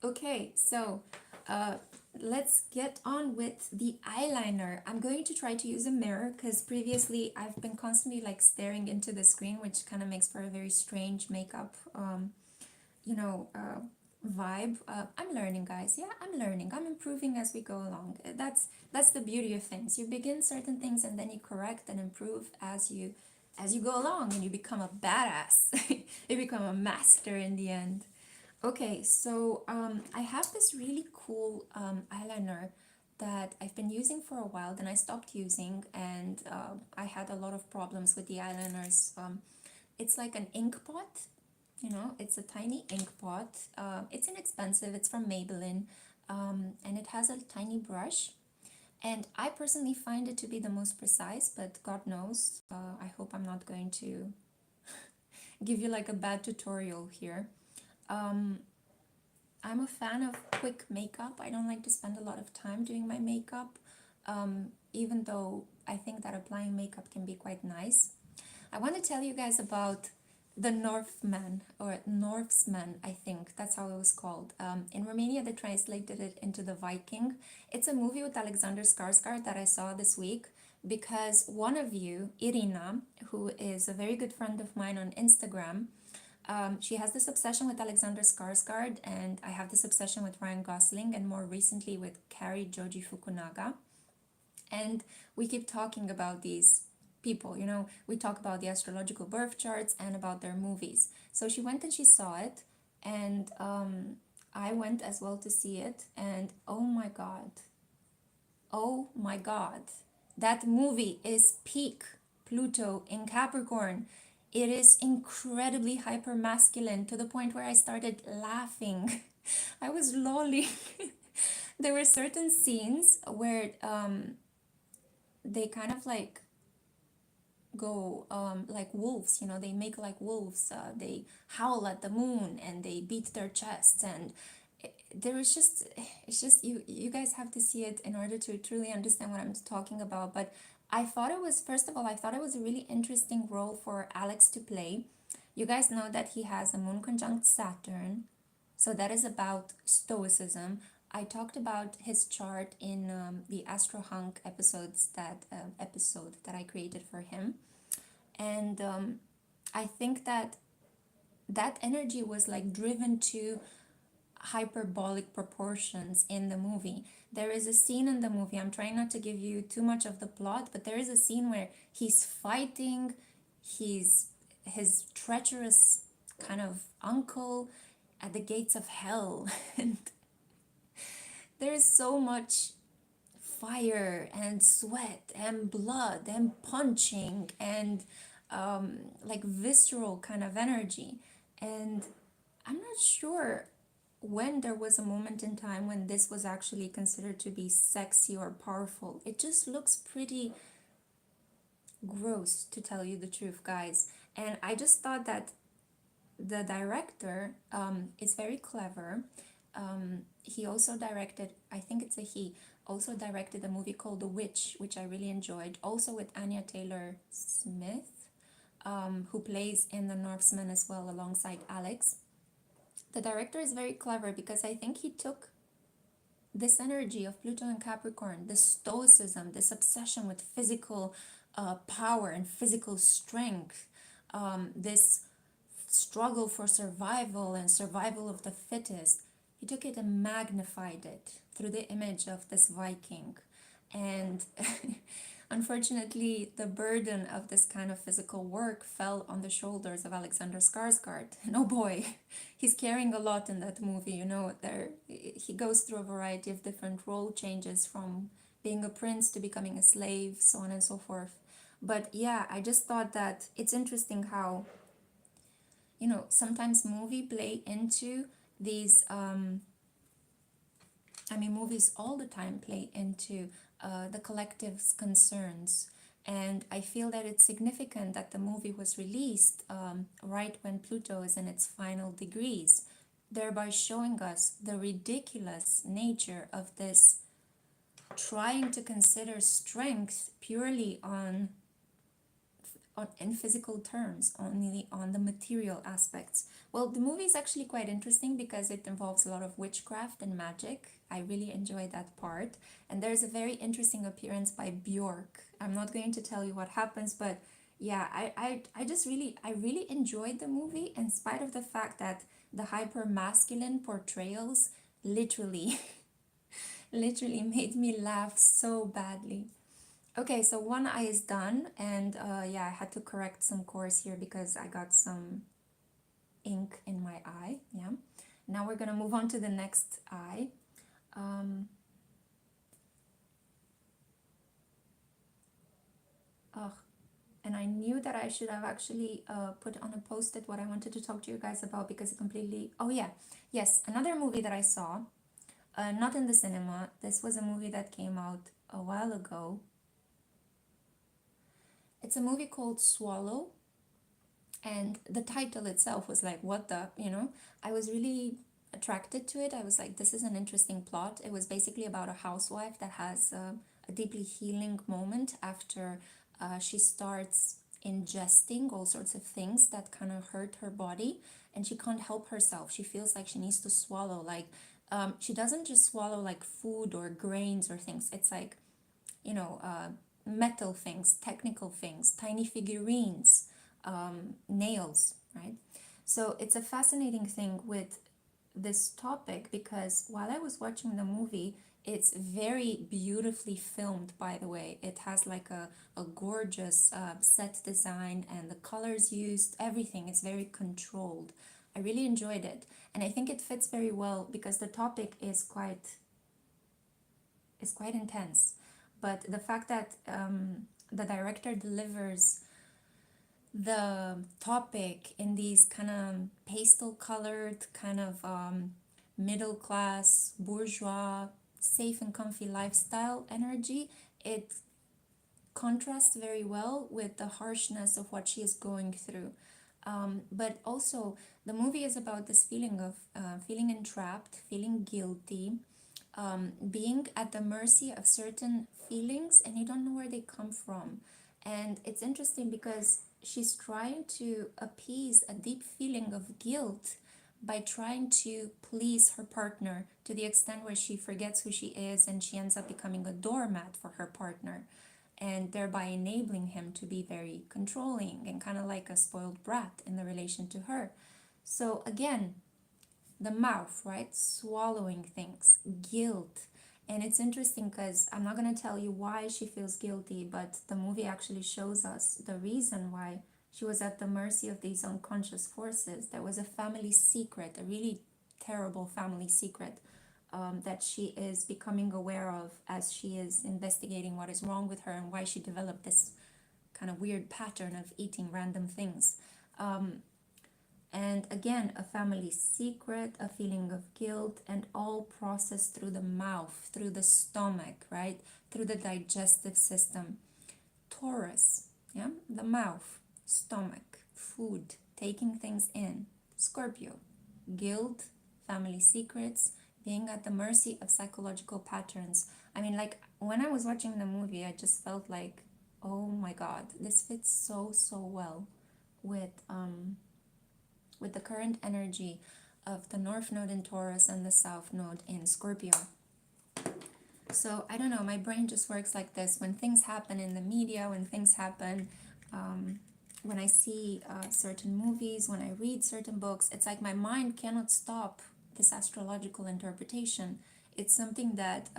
Okay, so uh, let's get on with the eyeliner. I'm going to try to use a mirror because previously I've been constantly like staring into the screen, which kind of makes for a very strange makeup, you know, vibe. I'm learning, guys. Yeah, I'm learning. I'm improving as we go along. That's the beauty of things. You begin certain things and then you correct and improve as you go along, and you become a badass. You become a master in the end. Okay, so I have this really cool eyeliner that I've been using for a while, then I stopped using, and I had a lot of problems with the eyeliners. It's like an ink pot, you know, it's a tiny ink pot. It's inexpensive, it's from Maybelline, and it has a tiny brush. And I personally find it to be the most precise, but God knows, I hope I'm not going to give you like a bad tutorial here. Um, I'm a fan of quick makeup. I don't like to spend a lot of time doing my makeup, even though I think that applying makeup can be quite nice. I want to tell you guys about the Northman, or Northsman, I think that's how it was called. In Romania, they translated it into the Viking. It's a movie with Alexander Skarsgård that I saw this week because one of you, Irina, who is a very good friend of mine on Instagram, she has this obsession with Alexander Skarsgård, and I have this obsession with Ryan Gosling, and more recently with Kari Joji Fukunaga. And we keep talking about these people, you know, we talk about the astrological birth charts and about their movies. So she went and she saw it, and I went as well to see it, and oh my god, that movie is peak Pluto in Capricorn. It is incredibly hyper masculine to the point where I started laughing. I was lolling. There were certain scenes where they kind of like go like wolves, you know, they make like wolves. They howl at the moon and they beat their chests, and there is just, it's just, you guys have to see it in order to truly understand what I'm talking about. But I thought it was, first of all, I thought it was a really interesting role for Alex to play. You guys know that he has a moon conjunct Saturn, so that is about stoicism. I talked about his chart in the Astro Hunk episode that I created for him, and I think that that energy was like driven to hyperbolic proportions in the movie. There is a scene in the movie, I'm trying not to give you too much of the plot, but there is a scene where he's fighting his treacherous kind of uncle at the gates of hell. And there is so much fire and sweat and blood and punching and like visceral kind of energy. And I'm not sure when there was a moment in time when this was actually considered to be sexy or powerful. It just looks pretty gross, to tell you the truth, guys. And I just thought that the director is very clever. He also directed, I think it's a he, also directed a movie called The Witch, which I really enjoyed, also with Anya Taylor-Smith, who plays in The Northman as well alongside Alex. The director is very clever because I think he took this energy of Pluto and Capricorn, this stoicism, this obsession with physical power and physical strength, this struggle for survival and survival of the fittest. He took it and magnified it through the image of this Viking. And Unfortunately, the burden of this kind of physical work fell on the shoulders of Alexander Skarsgård. And oh boy, he's carrying a lot in that movie. You know, there he goes through a variety of different role changes, from being a prince to becoming a slave, so on and so forth. But yeah, I just thought that it's interesting how, you know, sometimes movie play into these movies all the time play into the collective's concerns. And I feel that it's significant that the movie was released right when Pluto is in its final degrees, thereby showing us the ridiculous nature of this trying to consider strength purely in physical terms, only on the material aspects. Well, the movie is actually quite interesting because it involves a lot of witchcraft and magic. I really enjoy that part. And there's a very interesting appearance by Bjork. I'm not going to tell you what happens, but yeah, I really enjoyed the movie in spite of the fact that the hyper masculine portrayals literally literally made me laugh so badly. Okay, so one eye is done, and yeah, I had to correct some course here because I got some ink in my eye. Yeah. Now we're gonna move on to the next eye. Ugh. And I knew that I should have actually put on a post-it what I wanted to talk to you guys about because it completely... Oh yeah, yes, another movie that I saw, not in the cinema. This was a movie that came out a while ago. It's a movie called Swallow, and the title itself was like, what the, you know? I was really attracted to it. I was like, this is an interesting plot. It was basically about a housewife that has a deeply healing moment after she starts ingesting all sorts of things that kind of hurt her body, and she can't help herself. She feels like she needs to swallow, like she doesn't just swallow like food or grains or things. It's like, you know, metal things, technical things, tiny figurines, nails, right? So it's a fascinating thing with this topic because while I was watching the movie, it's very beautifully filmed, by the way. It has like a gorgeous set design, and the colors used, everything is very controlled. I really enjoyed it. And I think it fits very well because the topic is quite intense. But the fact that the director delivers the topic in these kind of pastel colored, kind of middle class, bourgeois, safe and comfy lifestyle energy, it contrasts very well with the harshness of what she is going through. But also, the movie is about this feeling of feeling entrapped, feeling guilty, being at the mercy of certain feelings, and you don't know where they come from. And it's interesting because she's trying to appease a deep feeling of guilt by trying to please her partner to the extent where she forgets who she is and she ends up becoming a doormat for her partner, and thereby enabling him to be very controlling and kind of like a spoiled brat in the relation to her. So again, the mouth, right? Swallowing things, guilt. And it's interesting because I'm not going to tell you why she feels guilty, but the movie actually shows us the reason why she was at the mercy of these unconscious forces. There was a family secret, a really terrible family secret, that she is becoming aware of as she is investigating what is wrong with her and why she developed this kind of weird pattern of eating random things. And again, a family secret, a feeling of guilt, and all processed through the mouth, through the stomach, right? Through the digestive system. Taurus, yeah? The mouth, stomach, food, taking things in. Scorpio, guilt, family secrets, being at the mercy of psychological patterns. I mean, like, when I was watching the movie, I just felt like, oh my God, this fits so, so well with the current energy of the North Node in Taurus and the South Node in Scorpio. So I don't know, my brain just works like this. When things happen in the media, when things happen, when I see certain movies, when I read certain books, it's like my mind cannot stop this astrological interpretation. It's something that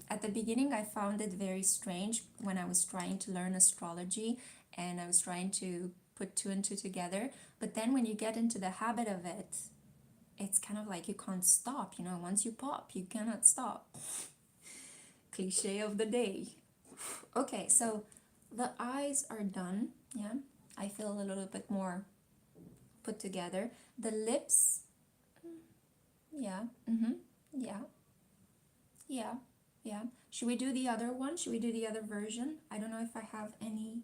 At the beginning, I found it very strange when I was trying to learn astrology and I was trying to put two and two together. But then when you get into the habit of it, it's kind of like you can't stop. You know, once you pop, you cannot stop. Cliche of the day. Okay, so the eyes are done. Yeah, I feel a little bit more put together. The lips, yeah, yeah, yeah, yeah. Should we do the other one? Should we do the other version? I don't know if I have any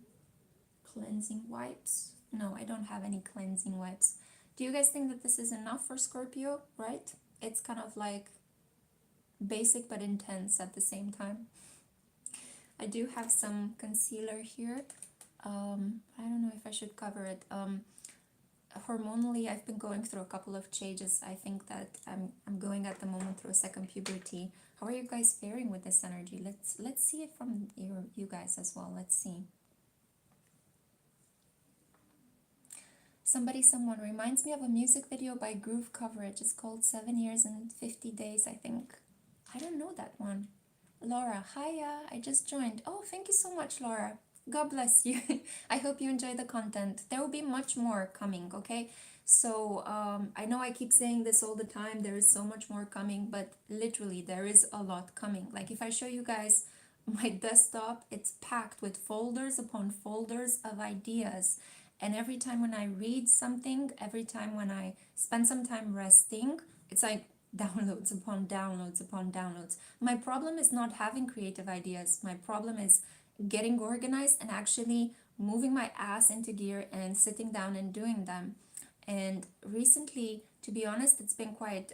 cleansing wipes. No, I don't have any cleansing wipes. Do you guys think that this is enough for Scorpio, right? It's kind of like basic but intense at the same time. I do have some concealer here. I don't know if I should cover it. Hormonally, I've been going through a couple of changes. I think that I'm going at the moment through a second puberty. How are you guys faring with this energy? Let's see it from you guys as well. Let's see. Someone reminds me of a music video by Groove Coverage. It's called 7 Years and 50 Days, I think. I don't know that one. Laura, hiya, I just joined. Oh, thank you so much, Laura. God bless you. I hope you enjoy the content. There will be much more coming, okay? So I know I keep saying this all the time. There is so much more coming, but literally there is a lot coming. Like if I show you guys my desktop, it's packed with folders upon folders of ideas. And every time when I read something, every time when I spend some time resting, it's like downloads upon downloads upon downloads. My problem is not having creative ideas. My problem is getting organized and actually moving my ass into gear and sitting down and doing them. And recently, to be honest, it's been quite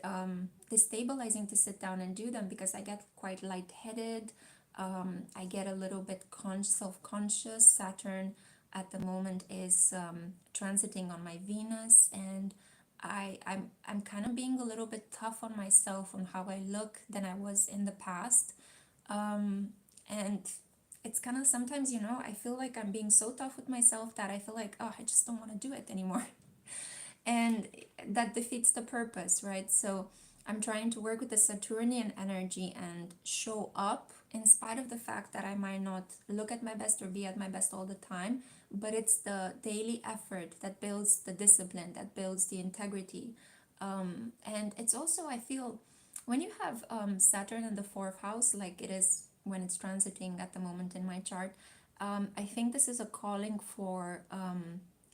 destabilizing to sit down and do them because I get quite lightheaded. I get a little bit self-conscious. Saturn at the moment is transiting on my Venus, and I'm kind of being a little bit tough on myself on how I look than I was in the past. And it's kind of sometimes, you know, I feel like I'm being so tough with myself that I feel like, oh, I just don't want to do it anymore. And that defeats the purpose, right? So I'm trying to work with the Saturnian energy and show up in spite of the fact that I might not look at my best or be at my best all the time, but it's the daily effort that builds the discipline, that builds the integrity. And it's also, I feel, when you have Saturn in the fourth house, like it is when it's transiting at the moment in my chart, I think this is a calling for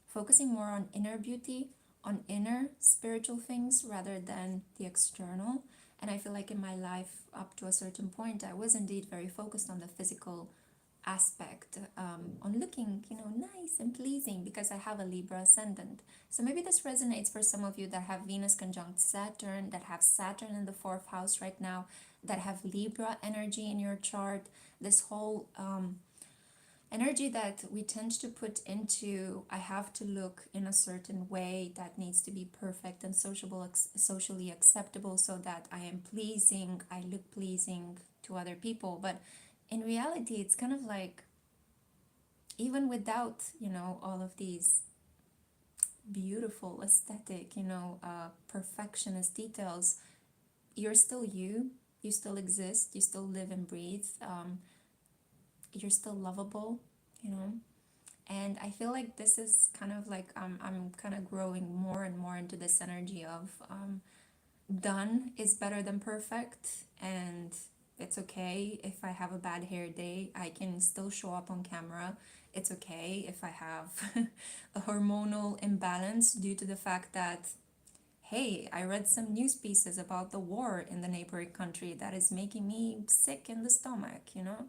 focusing more on inner beauty, on inner spiritual things rather than the external. And I feel like in my life, up to a certain point, I was indeed very focused on the physical aspect, on looking, you know, nice and pleasing because I have a Libra ascendant. So maybe this resonates for some of you that have Venus conjunct Saturn, that have Saturn in the fourth house right now, that have Libra energy in your chart. This whole energy that we tend to put into I have to look in a certain way that needs to be perfect and socially acceptable so that I am pleasing, I look pleasing to other people. But in reality, it's kind of like, even without, you know, all of these beautiful aesthetic, you know, perfectionist details, you're still you still exist, you still live and breathe, you're still lovable, you know. And I feel like this is kind of like I'm kind of growing more and more into this energy of done is better than perfect, and it's okay if I have a bad hair day, I can still show up on camera. It's okay if I have a hormonal imbalance due to the fact that, hey, I read some news pieces about the war in the neighboring country that is making me sick in the stomach, you know.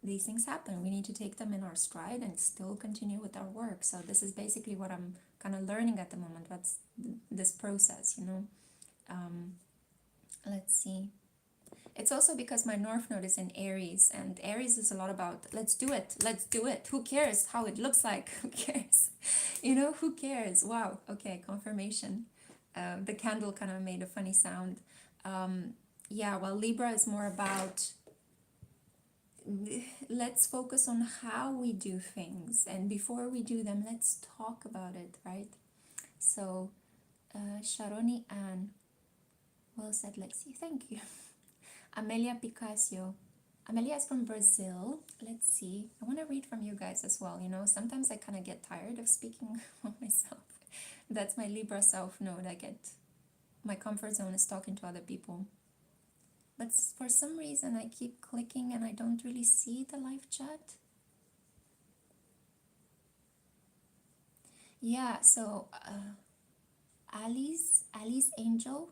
These things happen. We need to take them in our stride and still continue with our work. So this is basically what I'm kind of learning at the moment. That's this process, you know. Let's see. It's also because my North Node is in Aries, and Aries is a lot about let's do it, let's do it. Who cares how it looks like? Who cares? You know, who cares? Wow. Okay, confirmation. The candle kind of made a funny sound. Yeah, well, Libra is more about let's focus on how we do things, and before we do them, let's talk about it, right? So, Sharoni Ann, well said, Lexi. Thank you. Amelia Picasso, Amelia is from Brazil. Let's see. I want to read from you guys as well. Sometimes I kind of get tired of speaking of myself. That's my Libra self node. My comfort zone is talking to other people. But for some reason, I keep clicking and I don't really see the live chat. Yeah, so Alice Angel,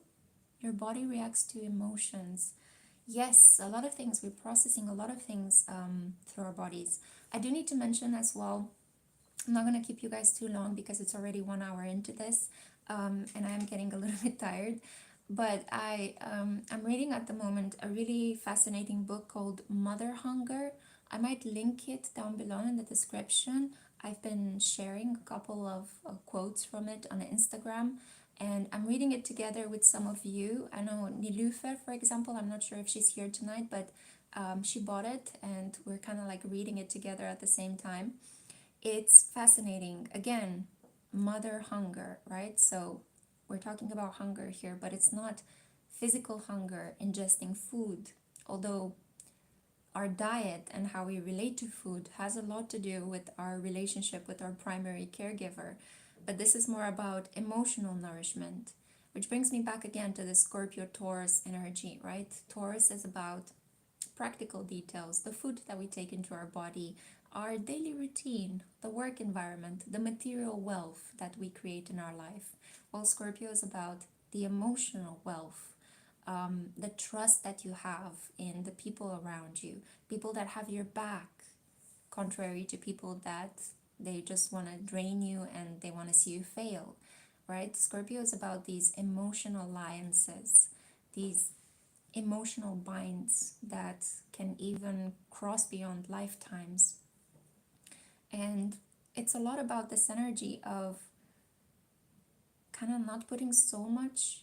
your body reacts to emotions. Yes, a lot of things. We're processing a lot of things through our bodies. I do need to mention as well, I'm not going to keep you guys too long because it's already 1 hour into this, and I am getting a little bit tired. But I'm reading at the moment a really fascinating book called Mother Hunger. I might link it down below in the description. I've been sharing a couple of quotes from it on Instagram, and I'm reading it together with some of you. I know Nilufer, for example, I'm not sure if she's here tonight, but she bought it and we're kind of like reading it together at the same time. It's fascinating. Again, mother hunger, right? So we're talking about hunger here, but it's not physical hunger, ingesting food, although our diet and how we relate to food has a lot to do with our relationship with our primary caregiver. But this is more about emotional nourishment, which brings me back again to the Scorpio Taurus energy, right? Taurus is about practical details, the food that we take into our body, our daily routine, the work environment, the material wealth that we create in our life. While Scorpio is about the emotional wealth, the trust that you have in the people around you, people that have your back, contrary to people that they just want to drain you and they want to see you fail, right? Scorpio is about these emotional alliances, these emotional binds that can even cross beyond lifetimes. And it's a lot about this energy of kind of not putting so much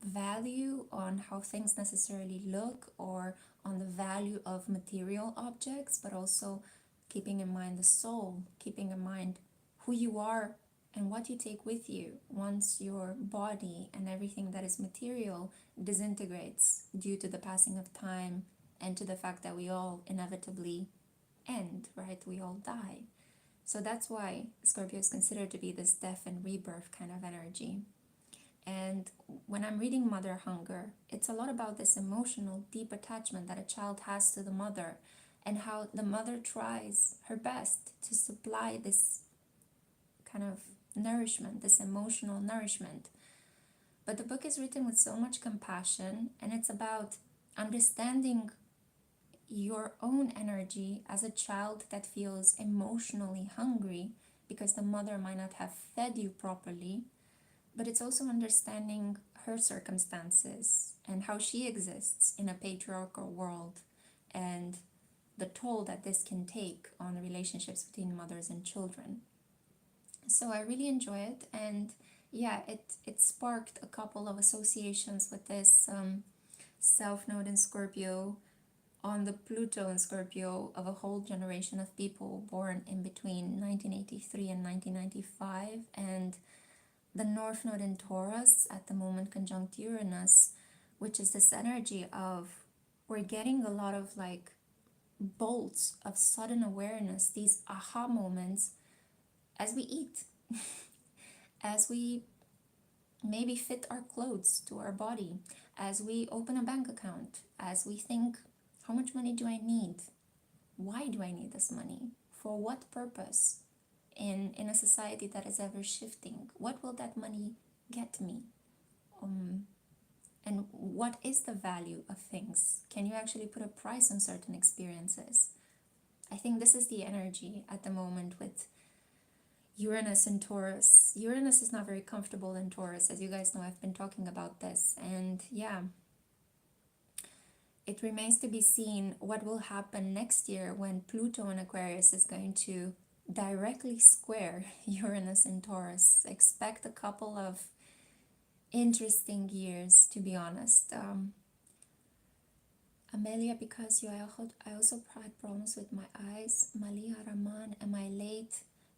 value on how things necessarily look or on the value of material objects, but also keeping in mind the soul, keeping in mind who you are and what you take with you once your body and everything that is material disintegrates due to the passing of time and to the fact that we all inevitably end, right? We all die. So that's why Scorpio is considered to be this death and rebirth kind of energy. And when I'm reading Mother Hunger, it's a lot about this emotional, deep attachment that a child has to the mother and how the mother tries her best to supply this kind of nourishment, this emotional nourishment. But the book is written with so much compassion, and it's about understanding your own energy as a child that feels emotionally hungry because the mother might not have fed you properly, but it's also understanding her circumstances and how she exists in a patriarchal world and the toll that this can take on relationships between mothers and children. So I really enjoy it, and yeah, it sparked a couple of associations with this South Node in Scorpio on the Pluto in Scorpio of a whole generation of people born in between 1983 and 1995, and the North Node in Taurus at the moment conjunct Uranus, which is this energy of we're getting a lot of like bolts of sudden awareness, these aha moments as we eat, as we maybe fit our clothes to our body, as we open a bank account, as we think, how much money do I need? Why do I need this money? For what purpose? In a society that is ever shifting, what will that money get me? And what is the value of things? Can you actually put a price on certain experiences? I think this is the energy at the moment with Uranus and Taurus. Uranus is not very comfortable in Taurus. As you guys know, I've been talking about this. And yeah, it remains to be seen what will happen next year when Pluto in Aquarius is going to directly square Uranus and Taurus. Expect a couple of interesting years, to be honest. Amelia, because I also had problems with my eyes. Malia Rahman, am I late?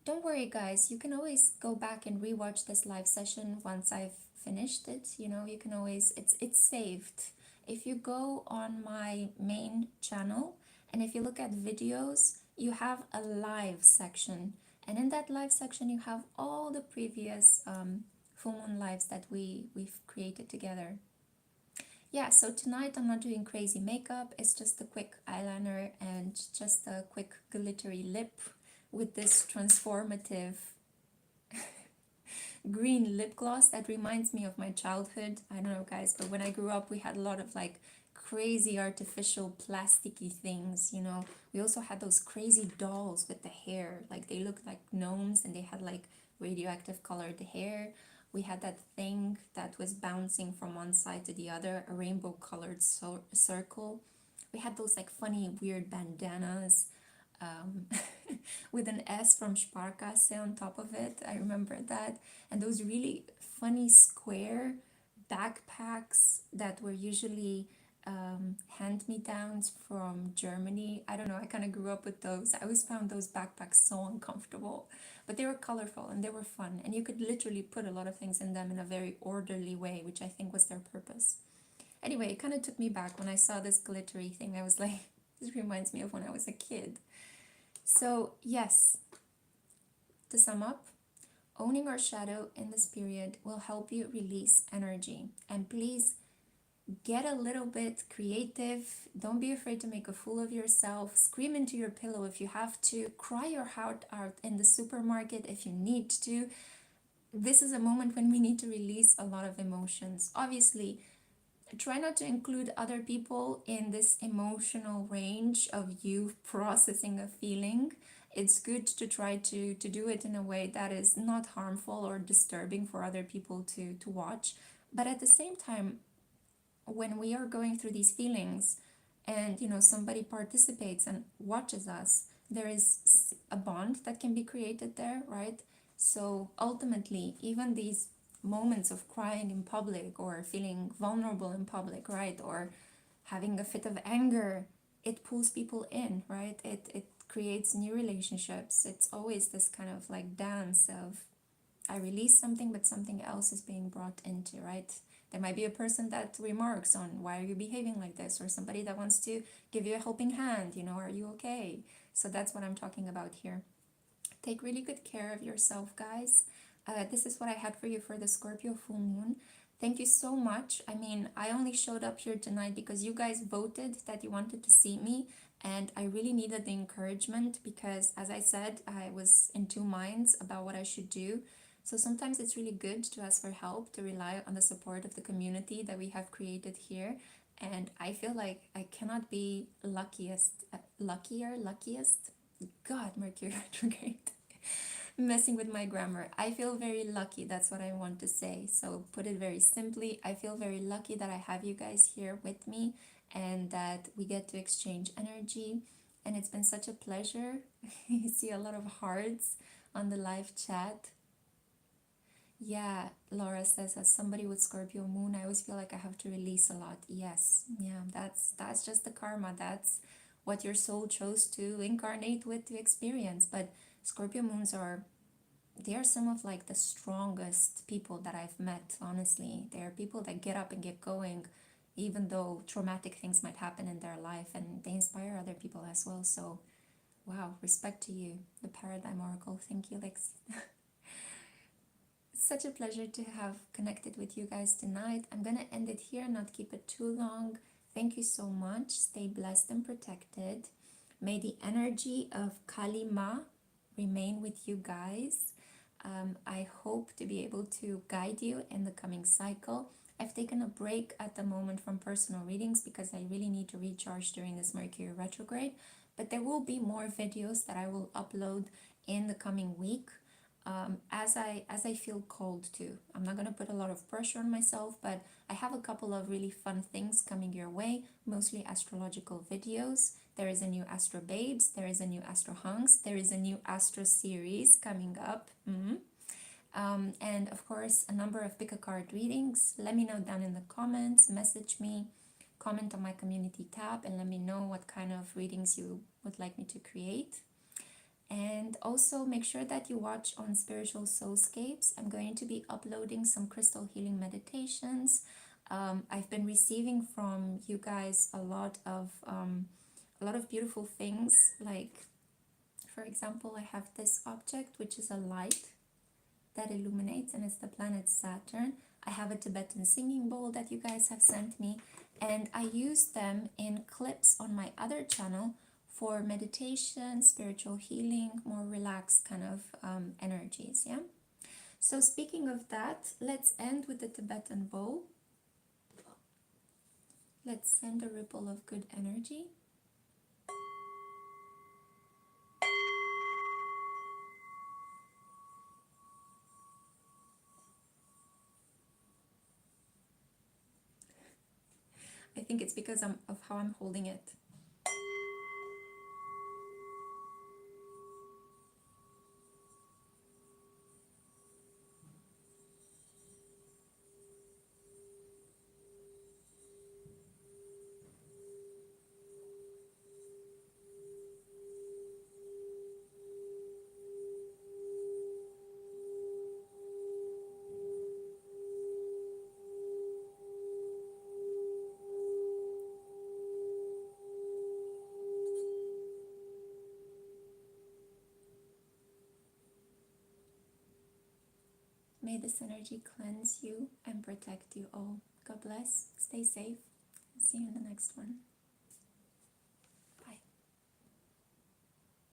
Don't worry, guys. You can always go back and rewatch this live session once I've finished it. You know, you can always, it's saved. If you go on my main channel and if you look at videos, you have a live section. And in that live section, you have all the previous full moon lives that we've created together. Yeah, so tonight I'm not doing crazy makeup. It's just a quick eyeliner and just a quick glittery lip with this transformative green lip gloss that reminds me of my childhood. I don't know, guys, but when I grew up, we had a lot of like crazy artificial plasticky things, you know. We also had those crazy dolls with the hair, like they looked like gnomes and they had like radioactive colored hair. We had that thing that was bouncing from one side to the other, a rainbow colored circle. We had those like funny weird bandanas um, with an S from Sparkasse on top of it. I remember that. And those really funny square backpacks that were usually hand-me-downs from Germany. I don't know, I kind of grew up with those. I always found those backpacks so uncomfortable, but they were colorful and they were fun, and you could literally put a lot of things in them in a very orderly way, which I think was their purpose. Anyway, it kind of took me back when I saw this glittery thing. I was like, this reminds me of when I was a kid. So, yes, to sum up, owning our shadow in this period will help you release energy. And please get a little bit creative. Don't be afraid to make a fool of yourself. Scream into your pillow if you have to. Cry your heart out in the supermarket if you need to. This is a moment when we need to release a lot of emotions. Obviously, try not to include other people in this emotional range of you processing a feeling. It's good to try to do it in a way that is not harmful or disturbing for other people to watch. But at the same time, when we are going through these feelings and you know somebody participates and watches us, there is a bond that can be created there, right? So ultimately, even these moments of crying in public or feeling vulnerable in public, right, or having a fit of anger, it pulls people in, right? It creates new relationships. It's always this kind of like dance of I release something, but something else is being brought into, right? There might be a person that remarks on why are you behaving like this, or somebody that wants to give you a helping hand, you know, are you okay? So that's what I'm talking about here. Take really good care of yourself, guys. This is what I had for you for the Scorpio full moon. Thank you so much. I mean, I only showed up here tonight because you guys voted that you wanted to see me, and I really needed the encouragement because, as I said, I was in two minds about what I should do. So sometimes it's really good to ask for help, to rely on the support of the community that we have created here. And I feel like I cannot be luckiest. God, Mercury retrograde. Messing with my grammar. I feel very lucky. That's what I want to say. So put it very simply, I feel very lucky that I have you guys here with me and that we get to exchange energy. And it's been such a pleasure. You see a lot of hearts on the live chat. Yeah, Laura says, as somebody with Scorpio moon, I always feel like I have to release a lot. Yes, yeah, that's just the karma. That's what your soul chose to incarnate with to experience. But Scorpio moons they are some of like the strongest people that I've met, honestly. They are people that get up and get going, even though traumatic things might happen in their life, and they inspire other people as well. So, wow, respect to you, the Paradigm Oracle. Thank you, Lex. Such a pleasure to have connected with you guys tonight. I'm gonna end it here, not keep it too long. Thank you so much. Stay blessed and protected. May the energy of Kali Ma remain with you guys. I hope to be able to guide you in the coming cycle. I've taken a break at the moment from personal readings because I really need to recharge during this Mercury retrograde. But there will be more videos that I will upload in the coming week. As I feel called to. I'm not going to put a lot of pressure on myself, but I have a couple of really fun things coming your way, mostly astrological videos. There is a new Astro Babes, there is a new Astro Hunks, there is a new Astro series coming up. And of course, a number of pick a card readings. Let me know down in the comments, message me, comment on my community tab, and let me know what kind of readings you would like me to create. And also make sure that you watch on Spiritual Soulscapes. I'm going to be uploading some crystal healing meditations. I've been receiving from you guys a lot of beautiful things. Like, for example, I have this object, which is a light that illuminates, and it's the planet Saturn. I have a Tibetan singing bowl that you guys have sent me, and I use them in clips on my other channel for meditation, spiritual healing, more relaxed kind of energies, yeah? So speaking of that, let's end with the Tibetan bowl. Let's send a ripple of good energy. I think it's because of how I'm holding it. May this energy cleanse you and protect you all. God bless. Stay safe. See you in the next one.